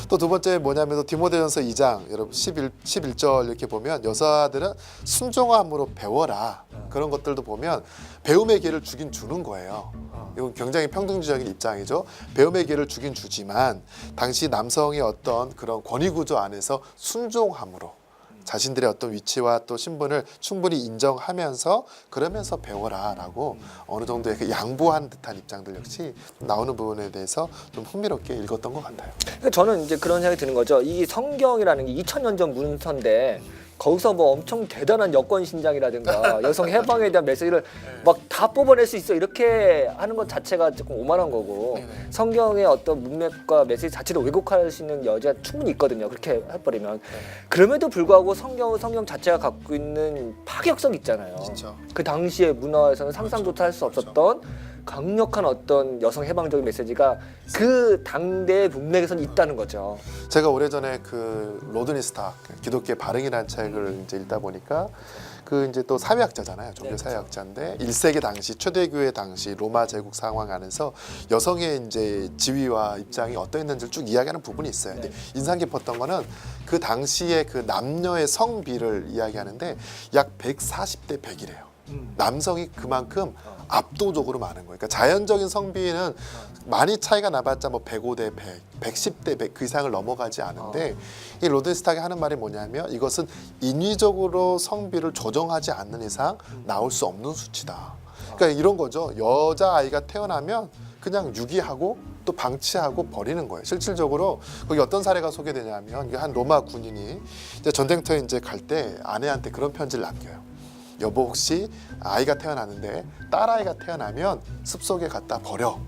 또 두 번째 뭐냐면 또 디모데전서 2장 여러분 11절 이렇게 보면 여자들은 순종함으로 배워라 그런 것들도 보면 배움의 기회를 주긴 주는 거예요. 이건 굉장히 평등주의적인 입장이죠. 배움의 기회를 주긴 주지만 당시 남성의 어떤 그런 권위 구조 안에서 순종함으로 자신들의 어떤 위치와 또 신분을 충분히 인정하면서 그러면서 배워라라고 어느 정도의 그 양보한 듯한 입장들 역시 나오는 부분에 대해서 좀 흥미롭게 읽었던 것 같아요. 그러니까 저는 이제 그런 생각이 드는 거죠. 이 성경이라는 게 2000년 전 문서인데 거기서 뭐 엄청 대단한 여권 신장이라든가 여성 해방에 대한 메시지를 막 다 뽑아낼 수 있어 이렇게 하는 것 자체가 조금 오만한 거고 성경의 어떤 문맥과 메시지 자체를 왜곡할 수 있는 여지가 충분히 있거든요. 그렇게 해버리면 그럼에도 불구하고 성경 자체가 갖고 있는 파격성 있잖아요. 진짜. 그 당시의 문화에서는 상상조차 할 수 없었던 강력한 어떤 여성 해방적인 메시지가 그 당대의 문맥에서는 있다는 거죠. 제가 오래전에 그 로드니 스탁 기독교의 발흥이라는 책을 이제 읽다 보니까 그 이제 또 사회학자잖아요. 종교 사회학자인데 1세기 당시 초대교회 당시 로마 제국 상황 안에서 여성의 이제 지위와 입장이 어떠했는지를 쭉 이야기하는 부분이 있어요. 근데 인상 깊었던 거는 그 당시에 그 남녀의 성비를 이야기하는데 약 140대 100이래요. 남성이 그만큼 압도적으로 많은 거예요. 그러니까 자연적인 성비는 많이 차이가 나봤자 뭐 105대 100, 110대 100 그 이상을 넘어가지 않은데 이 로덴스탁이 하는 말이 뭐냐면 이것은 인위적으로 성비를 조정하지 않는 이상 나올 수 없는 수치다. 그러니까 이런 거죠. 여자아이가 태어나면 그냥 유기하고 또 방치하고 버리는 거예요. 실질적으로 거기 어떤 사례가 소개되냐면 이게 한 로마 군인이 이제 전쟁터에 이제 갈 때 아내한테 그런 편지를 남겨요. 여보 혹시 아이가 태어났는데 딸아이가 태어나면 숲속에 갖다 버려.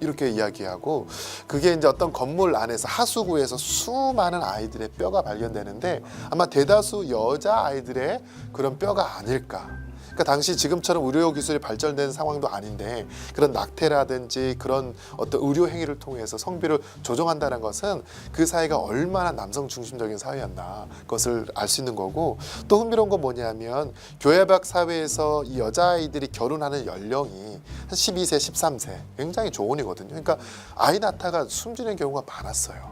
이렇게 이야기하고 그게 이제 어떤 건물 안에서 하수구에서 수많은 아이들의 뼈가 발견되는데 아마 대다수 여자 아이들의 그런 뼈가 아닐까. 그러니까 당시 지금처럼 의료 기술이 발전된 상황도 아닌데 그런 낙태라든지 그런 어떤 의료 행위를 통해서 성비를 조정한다는 것은 그 사회가 얼마나 남성 중심적인 사회였나 그것을 알 수 있는 거고 또 흥미로운 건 뭐냐면 교회 밖 사회에서 이 여자아이들이 결혼하는 연령이 한 12세, 13세 굉장히 조언이거든요. 그러니까 아이 낳다가 숨지는 경우가 많았어요.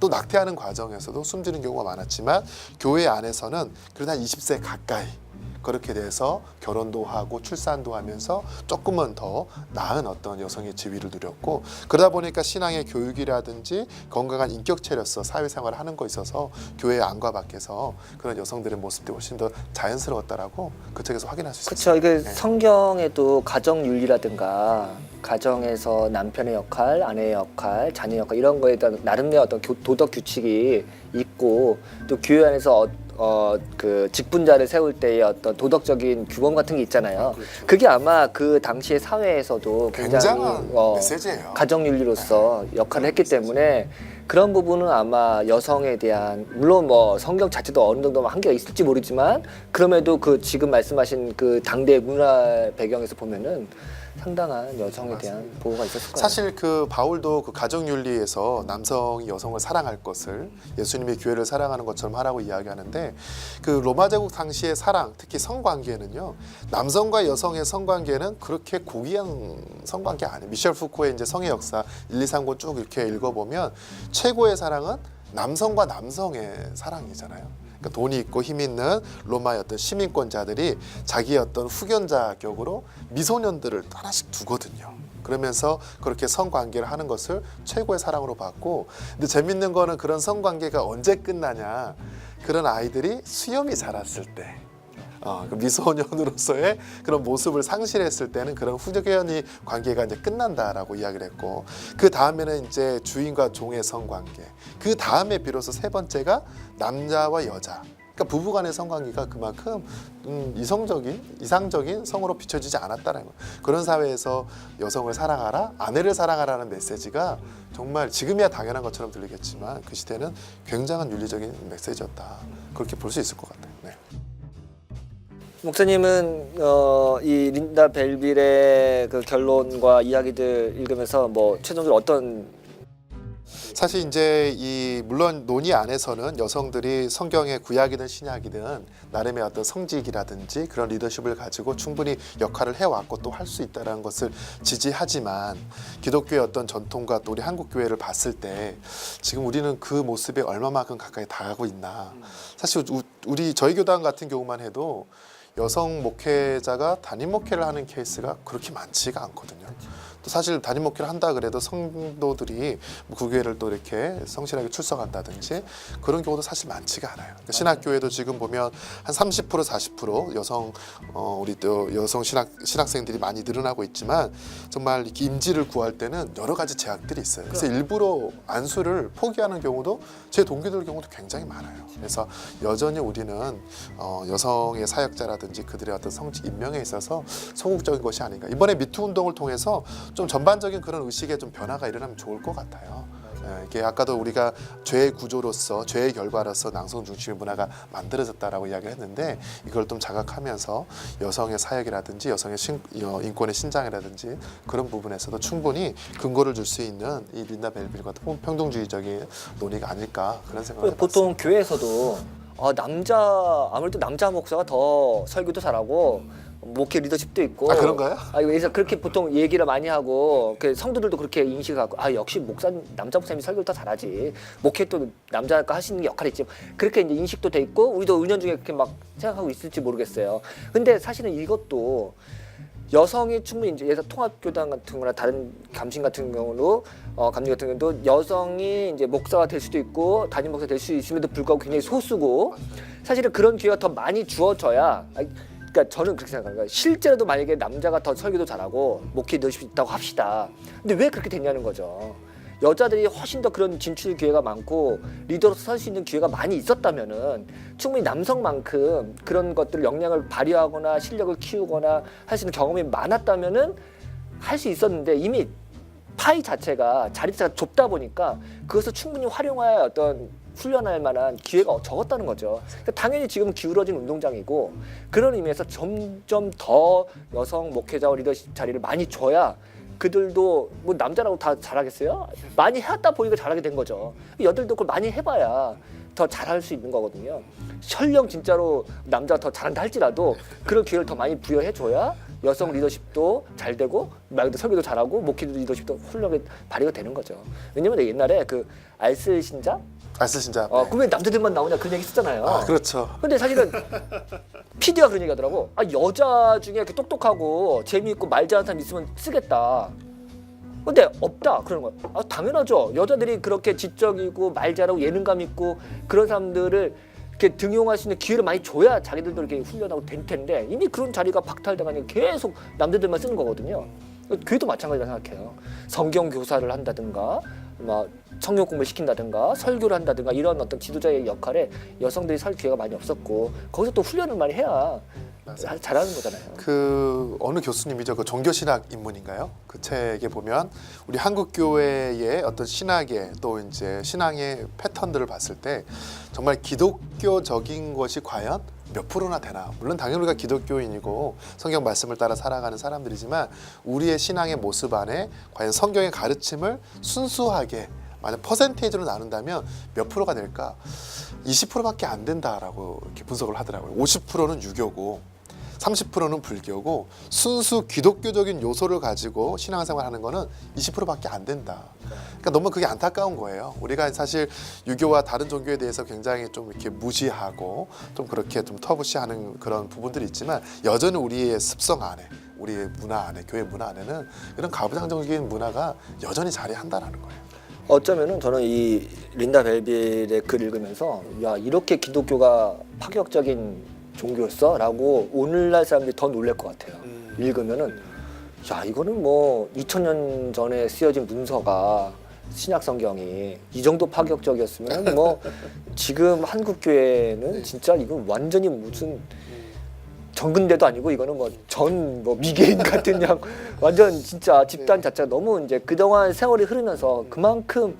또 낙태하는 과정에서도 숨지는 경우가 많았지만 교회 안에서는 그래도 한 20세 가까이 그렇게 돼서 결혼도 하고 출산도 하면서 조금은 더 나은 어떤 여성의 지위를 누렸고 그러다 보니까 신앙의 교육이라든지 건강한 인격체로서 사회생활을 하는 거 있어서 교회 안과 밖에서 그런 여성들의 모습들이 훨씬 더 자연스러웠다라고 그 책에서 확인할 수 있어요. 그렇죠. 이게 성경에도 가정윤리라든가 가정에서 남편의 역할, 아내의 역할, 자녀의 역할 이런 거에 대한 나름대로 어떤 도덕 규칙이 있고 또 교회 안에서 그 직분자를 세울 때의 어떤 도덕적인 규범 같은 게 있잖아요. 그렇죠. 그게 아마 그 당시의 사회에서도 굉장히 굉장한 메시지예요. 가정윤리로서 역할을 했기 때문에 그런 부분은 아마 여성에 대한 물론 뭐 성경 자체도 어느 정도 한계가 있을지 모르지만 그럼에도 그 지금 말씀하신 그 당대 문화 배경에서 보면은 상당한 여성에 대한 보호가 있었을 거예요. 사실 그 바울도 그 가정윤리에서 남성이 여성을 사랑할 것을 예수님의 교회를 사랑하는 것처럼 하라고 이야기하는데 그 로마 제국 당시의 사랑, 특히 성관계는요 남성과 여성의 성관계는 그렇게 고귀한 성관계 아니에요. 미셸 푸코의 이제 성의 역사 1, 2, 3권 쭉 이렇게 읽어보면 최고의 사랑은 남성과 남성의 사랑이잖아요. 그러니까 돈이 있고 힘 있는 로마의 어떤 시민권자들이 자기의 어떤 후견자 격으로 미소년들을 하나씩 두거든요. 그러면서 그렇게 성관계를 하는 것을 최고의 사랑으로 봤고 근데 재밌는 거는 그런 성관계가 언제 끝나냐 그런 아이들이 수염이 자랐을 때 그 미소년으로서의 그런 모습을 상실했을 때는 그런 후견이 관계가 이제 끝난다라고 이야기를 했고 그 다음에는 이제 주인과 종의 성관계 그 다음에 비로소 세 번째가 남자와 여자 그러니까 부부간의 성관계가 그만큼 이상적인 성으로 비춰지지 않았다는 거예요. 그런 사회에서 여성을 사랑하라, 아내를 사랑하라는 메시지가 정말 지금이야 당연한 것처럼 들리겠지만 그 시대는 굉장한 윤리적인 메시지였다. 그렇게 볼 수 있을 것 같아요. 네. 목사님은 이 린다 벨빌의 그 결론과 이야기들 읽으면서 뭐 최종적으로 어떤 사실 이제 이 물론 논의 안에서는 여성들이 성경의 구약이든 신약이든 나름의 어떤 성직이라든지 그런 리더십을 가지고 충분히 역할을 해왔고 또 할 수 있다는 것을 지지하지만 기독교의 어떤 전통과 또 우리 한국 교회를 봤을 때 지금 우리는 그 모습에 얼마만큼 가까이 다가가고 있나. 사실 저희 교단 같은 경우만 해도 여성 목회자가 담임 목회를 하는 케이스가 그렇게 많지가 않거든요. 또 사실 담임 목회를 한다 그래도 성도들이 그 교회를 또 이렇게 성실하게 출석한다든지 그런 경우도 사실 많지가 않아요. 그러니까 신학교에도 지금 보면 한 30% 40% 여성 우리 또 여성 신학생들이 많이 늘어나고 있지만 정말 이렇게 임지를 구할 때는 여러 가지 제약들이 있어요. 그래서 일부러 안수를 포기하는 경우도 제 동기들 경우도 굉장히 많아요. 그래서 여전히 우리는 여성의 사역자라든지 그들의 어떤 성직 임명에 있어서 소극적인 것이 아닌가. 이번에 미투 운동을 통해서 좀 전반적인 그런 의식에 좀 변화가 일어나면 좋을 것 같아요. 이게 아까도 우리가 죄의 구조로서 죄의 결과로서 남성 중심의 문화가 만들어졌다라고 이야기를 했는데 이걸 좀 자각하면서 여성의 사역이라든지 여성의 인권의 신장이라든지 그런 부분에서도 충분히 근거를 줄 수 있는 이 린다 벨빌과 평등주의적인 논의가 아닐까 그런 생각을 해봤습니다. 보통 교회에서도 아무래도 남자 목사가 더 설교도 잘하고 목회 리더십도 있고. 아, 그런가요? 그래서 그렇게 보통 얘기를 많이 하고 그 성도들도 그렇게 인식하고 역시 남자 목사님이 설교를 더 잘하지. 목회 또 남자가 하시는 게 역할이 있지. 그렇게 이제 인식도 돼 있고 우리도 은연중에 그렇게 막 생각하고 있을지 모르겠어요. 근데 사실은 이것도 여성이 충분히 이제 예를 들어 통합교단 같은 거나 다른 감신 같은 경우도 감리 같은 경우도 여성이 이제 목사가 될 수도 있고 담임 목사가 될 수 있음에도 불구하고 굉장히 소수고 사실은 그런 기회가 더 많이 주어져야 그러니까 저는 그렇게 생각합니다. 실제로도 만약에 남자가 더 설교도 잘하고 목회 리더십이 있다고 합시다. 근데 왜 그렇게 됐냐는 거죠. 여자들이 훨씬 더 그런 진출 기회가 많고 리더로서 설 수 있는 기회가 많이 있었다면은 충분히 남성만큼 그런 것들 역량을 발휘하거나 실력을 키우거나 할 수 있는 경험이 많았다면은 할 수 있었는데 이미 파이 자체가 자리 자체가 좁다 보니까 그것을 충분히 활용할 어떤 훈련할 만한 기회가 적었다는 거죠. 그러니까 당연히 지금 기울어진 운동장이고 그런 의미에서 점점 더 여성 목회자와 리더십 자리를 많이 줘야 그들도 뭐 남자라고 다 잘하겠어요? 많이 해왔다 보니까 잘하게 된 거죠. 여들도 그걸 많이 해봐야 더 잘할 수 있는 거거든요. 설령 진짜로 남자가 더 잘한다 할지라도 그런 기회를 더 많이 부여해줘야 여성 리더십도 잘 되고 말 그대로 설교도 잘하고 목회 리더십도 훌륭하게 발휘가 되는 거죠. 왜냐면 옛날에 그 알쓸 신자? 알쓸 신자. 그 왜 남자들만 나오냐 그런 얘기 했잖아요. 아, 그렇죠. 근데 사실은 PD가 그런 얘기 하더라고. 여자 중에 이렇게 똑똑하고 재미있고 말 잘하는 사람 있으면 쓰겠다. 근데 없다 그러는 거야. 당연하죠. 여자들이 그렇게 지적이고 말 잘하고 예능감 있고 그런 사람들을 이렇게 등용할 수 있는 기회를 많이 줘야 자기들도 이렇게 훈련하고 될 텐데 이미 그런 자리가 박탈당하니 계속 남자들만 쓰는 거거든요. 교회도 마찬가지라 생각해요. 성경 교사를 한다든가 막 성경 공부를 시킨다든가 설교를 한다든가 이런 어떤 지도자의 역할에 여성들이 설 기회가 많이 없었고 거기서 또 훈련을 많이 해야 잘하는 거잖아요. 그 어느 교수님이죠? 그 종교신학 인문인가요? 그 책에 보면 우리 한국 교회의 어떤 신학의 또 이제 신앙의 패턴들을 봤을 때 정말 기독교적인 것이 과연 몇 프로나 되나? 물론 당연히 우리가 기독교인이고 성경 말씀을 따라 살아가는 사람들이지만 우리의 신앙의 모습 안에 과연 성경의 가르침을 순수하게 만약 퍼센테이지로 나눈다면 몇 프로가 될까? 20%밖에 안 된다라고 이렇게 분석을 하더라고요. 50%는 유교고 30%는 불교고 순수 기독교적인 요소를 가지고 신앙생활하는 거는 20%밖에 안 된다. 그러니까 너무 그게 안타까운 거예요. 우리가 사실 유교와 다른 종교에 대해서 굉장히 좀 이렇게 무시하고 좀 그렇게 좀 터부시하는 그런 부분들이 있지만 여전히 우리의 습성 안에 우리의 문화 안에 교회 문화 안에는 이런 가부장적인 문화가 여전히 자리한다라는 거예요. 어쩌면은 저는 이 린다 벨빌의 글 읽으면서 야 이렇게 기독교가 파격적인 종교였어라고 오늘날 사람들이 더 놀랄 것 같아요. 읽으면은 야 이거는 뭐 2000년 전에 쓰여진 문서가 신약 성경이 이 정도 파격적이었으면 뭐 지금 한국 교회는 진짜 이건 완전히 무슨 정근대도 아니고 이거는 뭐 전 뭐 미개인 같은 양 완전 진짜 집단 자체가 너무 이제 그동안 세월이 흐르면서 그만큼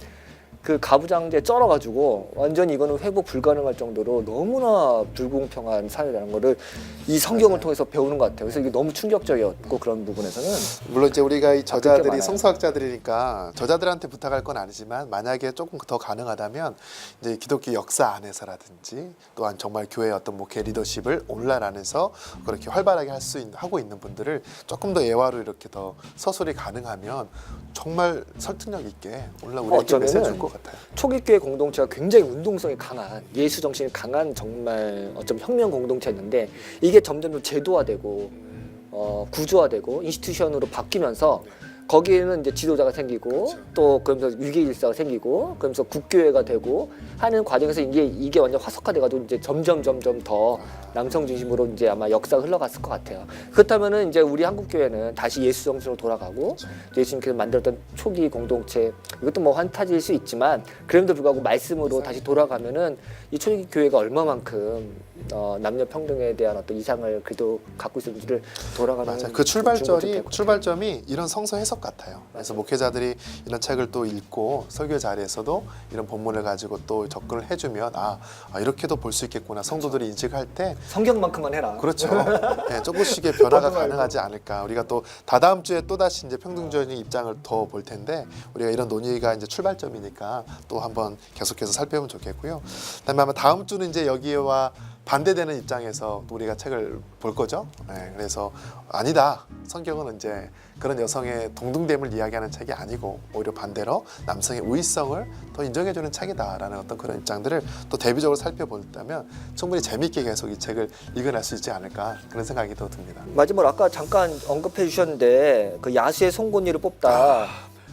그 가부장제에 쩔어가지고 완전히 이거는 회복 불가능할 정도로 너무나 불공평한 사회라는 거를 이 성경을 통해서 배우는 것 같아요. 그래서 이게 너무 충격적이었고 그런 부분에서는 물론 이제 우리가 이 저자들이 많아요. 성서학자들이니까 저자들한테 부탁할 건 아니지만 만약에 조금 더 가능하다면 이제 기독교 역사 안에서라든지 또한 정말 교회의 어떤 목회 리더십을 오늘날 안에서 그렇게 활발하게 할 수 하고 있는 분들을 조금 더 예화로 이렇게 더 서술이 가능하면 정말 설득력 있게 오늘날 우리에게 메시지 줄 것 같아요. 초기 교회 공동체가 굉장히 운동성이 강한 예수 정신이 강한 정말 어쩜 혁명 공동체였는데 이게 점점 더 제도화되고 구조화되고 인스티튜션으로 바뀌면서 거기에는 이제 지도자가 생기고 또 그러면서 위계 질서가 생기고 그러면서 국교회가 되고 하는 과정에서 이게 완전 화석화돼가지고 이제 점점 더 남성 중심으로 이제 아마 역사가 흘러갔을 것 같아요. 그렇다면은 이제 우리 한국 교회는 다시 예수 정신으로 돌아가고 예수님께서 만들었던 초기 공동체 이것도 뭐 환타지일 수 있지만 그럼에도 불구하고 말씀으로 다시 돌아가면은 이 초기 교회가 얼마만큼 남녀 평등에 대한 어떤 이상을 그래도 갖고 있었는지를 돌아가는 맞아요. 그 출발점이 이런 성서 해석 같아요. 그래서 목회자들이 이런 책을 또 읽고 설교 자리에서도 이런 본문을 가지고 또 접근을 해주면 이렇게도 볼 수 있겠구나. 성도들이 인식할 때 성경만큼만 해라. 그렇죠. 네, 조금씩의 변화가 가능하지 않을까. 우리가 또 다다음 주에 또 다시 이제 평등주의 입장을 더 볼 텐데 우리가 이런 논의가 이제 출발점이니까 또 한번 계속해서 살펴보면 좋겠고요. 그다음에 아마 다음 주는 이제 여기와 반대되는 입장에서 우리가 책을 볼 거죠. 네, 그래서 아니다. 성경은 이제 그런 여성의 동등됨을 이야기하는 책이 아니고 오히려 반대로 남성의 우위성을 더 인정해주는 책이다라는 어떤 그런 입장들을 또 대비적으로 살펴본다면 충분히 재미있게 계속 이 책을 읽어낼 수 있지 않을까 그런 생각이 더 듭니다. 마지막으로 아까 잠깐 언급해 주셨는데 그 야수의 송곳니를 뽑다.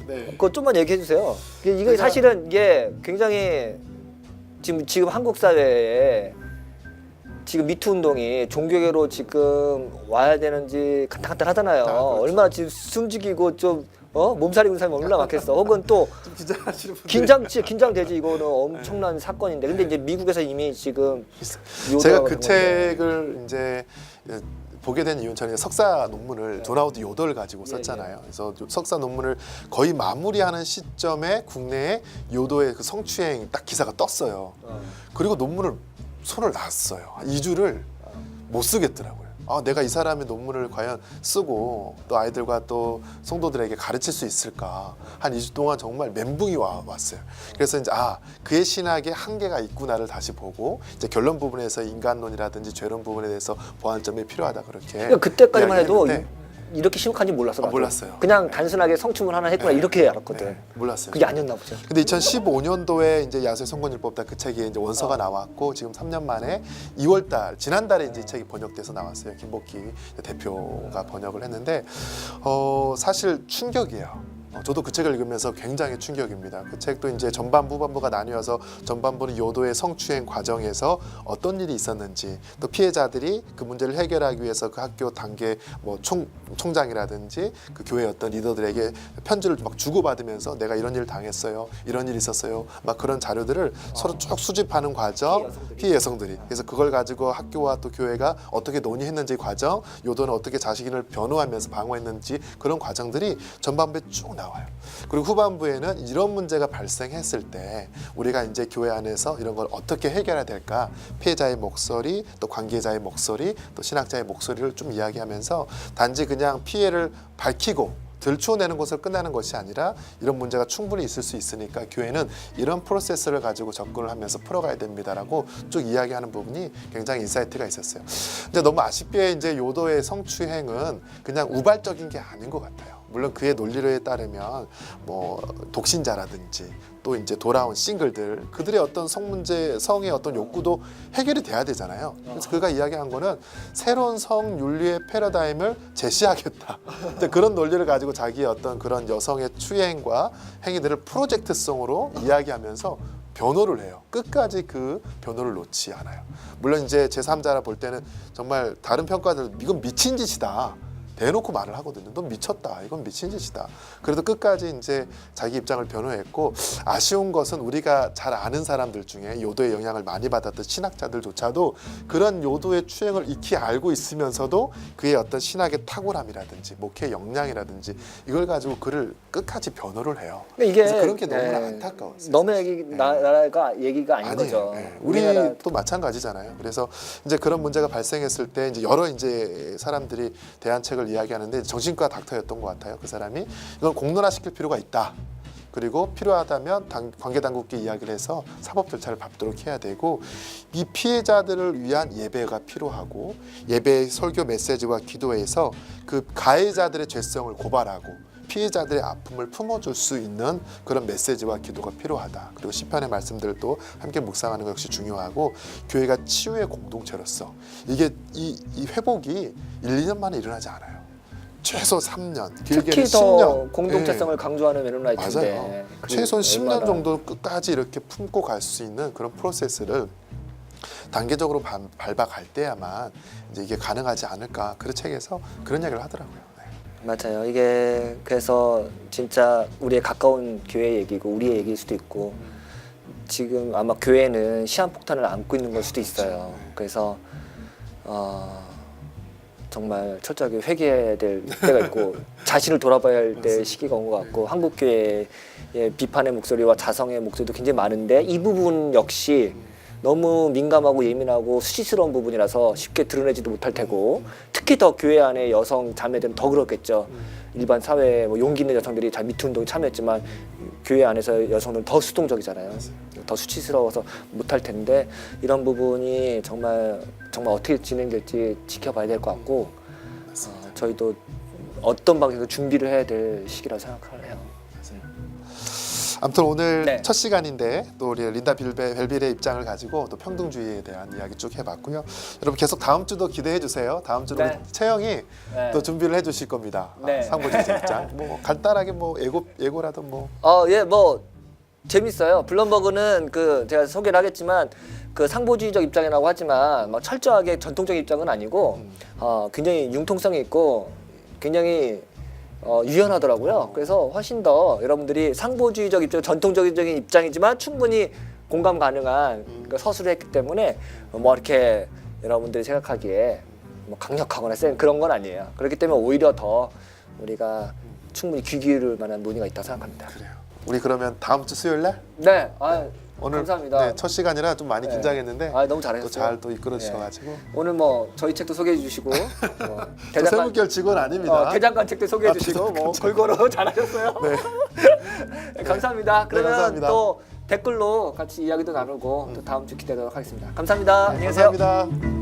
네. 그거 좀만 얘기해 주세요. 이게 사실은 이게 굉장히 지금 한국 사회에 지금 미투 운동이 종교계로 지금 와야 되는지 간당간당하잖아요. 그렇죠. 얼마나 지금 숨죽이고 좀 몸살이 군 사람이 얼마나 많겠어. 혹은 또 좀 긴장하시는 분들. 진짜 긴장되지. 이거는 엄청난 사건인데. 근데 이제 미국에서 이미 지금 제가 그 책을 이제 보게 된 이유는 저는 석사 논문을 존 하워드 요더를 가지고 썼잖아요. 그래서 석사 논문을 거의 마무리하는 시점에 국내에 요더의 그 성추행 딱 기사가 떴어요. 그리고 논문을 손을 놨어요. 한 2주를 못 쓰겠더라고요. 내가 이 사람의 논문을 과연 쓰고 또 아이들과 또 성도들에게 가르칠 수 있을까. 한 2주 동안 정말 멘붕이 왔어요. 그래서 이제 그의 신학에 한계가 있구나를 다시 보고 이제 결론 부분에서 인간론이라든지 죄론 부분에 대해서 보완점이 필요하다 그렇게. 그러니까 그때까지만 해도 이야기했는데 이렇게 심각한지 몰랐어. 나도. 몰랐어요. 그냥 네. 단순하게 성추문 하나 했구나 이렇게 알았거든. 네, 몰랐어요. 그게 아니었나 보죠. 근데 2015년도에 이제 야수의 송곳니를 뽑다 그 책이 이제 원서가 나왔고 지금 3년 만에 2월달 지난달에 이제 이 책이 번역돼서 나왔어요. 김복희 대표가 번역을 했는데 사실 충격이에요. 저도 그 책을 읽으면서 굉장히 충격입니다. 그 책도 이제 전반부 후반부가 나뉘어서 전반부는 요도의 성추행 과정에서 어떤 일이 있었는지 또 피해자들이 그 문제를 해결하기 위해서 그 학교 단계 뭐 총장이라든지 그 교회 어떤 리더들에게 편지를 막 주고받으면서 내가 이런 일을 당했어요, 이런 일이 있었어요, 막 그런 자료들을 서로 쭉 수집하는 과정, 피해 여성들이. 그래서 그걸 가지고 학교와 또 교회가 어떻게 논의했는지 과정, 요도는 어떻게 자신을 변호하면서 방어했는지 그런 과정들이 전반부에 쭉 나와요. 그리고 후반부에는 이런 문제가 발생했을 때 우리가 이제 교회 안에서 이런 걸 어떻게 해결해야 될까, 피해자의 목소리, 또 관계자의 목소리, 또 신학자의 목소리를 좀 이야기하면서 단지 그냥 피해를 밝히고 들추어내는 것을 끝나는 것이 아니라 이런 문제가 충분히 있을 수 있으니까 교회는 이런 프로세스를 가지고 접근을 하면서 풀어가야 됩니다라고 쭉 이야기하는 부분이 굉장히 인사이트가 있었어요. 근데 너무 아쉽게 이제 요도의 성추행은 그냥 우발적인 게 아닌 것 같아요. 물론 그의 논리에 따르면 뭐 독신자라든지 또 이제 돌아온 싱글들 그들의 어떤 성의 어떤 욕구도 해결이 돼야 되잖아요. 그래서 그가 이야기한 거는 새로운 성윤리의 패러다임을 제시하겠다. 그런 논리를 가지고 자기의 어떤 그런 여성의 추행과 행위들을 프로젝트성으로 이야기하면서 변호를 해요. 끝까지 그 변호를 놓지 않아요. 물론 이제 제3자라 볼 때는 정말 다른 평가들 이건 미친 짓이다. 대놓고 말을 하거든요. 넌 미쳤다. 이건 미친 짓이다. 그래도 끝까지 이제 자기 입장을 변호했고, 아쉬운 것은 우리가 잘 아는 사람들 중에 요도의 영향을 많이 받았던 신학자들조차도 그런 요도의 추행을 익히 알고 있으면서도 그의 어떤 신학의 탁월함이라든지 목회 역량이라든지 이걸 가지고 그를 끝까지 변호를 해요. 이게 그래서 그런 게 너무나 안타까웠어요. 너무 나라가 얘기가 아닌 아니에요. 거죠. 네. 우리나라 우리도 마찬가지잖아요. 그래서 이제 그런 문제가 발생했을 때 이제 여러 이제 사람들이 대안책을 이야기하는데 정신과 닥터였던 것 같아요. 그 사람이 이걸 공론화시킬 필요가 있다. 그리고 필요하다면 관계 당국끼리 이야기를 해서 사법 절차를 밟도록 해야 되고, 이 피해자들을 위한 예배가 필요하고 예배의 설교 메시지와 기도에서 그 가해자들의 죄성을 고발하고 피해자들의 아픔을 품어줄 수 있는 그런 메시지와 기도가 필요하다. 그리고 시편의 말씀들도 함께 묵상하는 것 역시 중요하고, 교회가 치유의 공동체로서 이게 이 회복이 1-2년 만에 일어나지 않아요. 최소 3년, 길게는 특히 10년. 더 공동체성을 강조하는 메론라이트인데 맞아요. 최소한 10년 정도 끝까지 이렇게 품고 갈 수 있는 그런 프로세스를 단계적으로 밟아갈 때야만 이제 이게 가능하지 않을까. 그 책에서 그런 이야기를 하더라고요. 맞아요. 이게 그래서 진짜 우리의 가까운 교회 얘기고 우리의 얘기일 수도 있고, 지금 아마 교회는 시한폭탄을 안고 있는 걸 수도 있어요. 그래서 정말 철저하게 회개해야 될 때가 있고 자신을 돌아봐야 할 때 시기가 온 것 같고, 한국 교회의 비판의 목소리와 자성의 목소리도 굉장히 많은데 이 부분 역시 너무 민감하고 예민하고 수치스러운 부분이라서 쉽게 드러내지도 못할 테고 특히 더 교회 안에 여성 자매들은 더 그렇겠죠. 일반 사회에 뭐 용기 있는 여성들이 잘 미투 운동에 참여했지만 교회 안에서 여성은 더 수동적이잖아요. 더 수치스러워서 못할 텐데 이런 부분이 정말 어떻게 진행될지 지켜봐야 될 것 같고 저희도 어떤 방식으로 준비를 해야 될 시기라고 생각을 해요. 아무튼 오늘 네. 첫 시간인데 또 우리 린다 벨빌의 입장을 가지고 또 평등주의에 대한 이야기 쭉 해봤고요. 여러분 계속 다음 주도 기대해 주세요. 다음 주도 네. 채영이 네. 또 준비를 해주실 겁니다. 네. 상보주의 입장. 뭐 간단하게 뭐 예고라도 뭐. 예, 뭐 재밌어요. 블룸버그는 그 제가 소개를 하겠지만 그 상보주의적 입장이라고 하지만 막 철저하게 전통적 입장은 아니고 굉장히 융통성이 있고 굉장히 유연하더라고요. 그래서 훨씬 더 여러분들이 상보주의적 입장, 전통적인 입장이지만 충분히 공감 가능한 그 서술을 했기 때문에 뭐 이렇게 여러분들이 생각하기에 뭐 강력하거나 센 그런 건 아니에요. 그렇기 때문에 오히려 더 우리가 충분히 귀 기울일 만한 논의가 있다고 생각합니다. 그래요. 우리 그러면 다음 주 수요일 날? 네, 오늘 감사합니다. 네, 첫 시간이라 좀 많이 네. 긴장했는데 너무 잘하셨어요. 또 잘 또 이끌어 주셔가지고 오늘 뭐 저희 책도 소개해 주시고 저 세무결 직원 아닙니다. 대장간 책도 소개해 주시고 뭐 골고루 잘하셨어요. 네. 감사합니다. 그러면 감사합니다. 또 댓글로 같이 이야기도 나누고 또 다음 주 기대하도록 하겠습니다. 감사합니다. 안녕히 계세요. 감사합니다.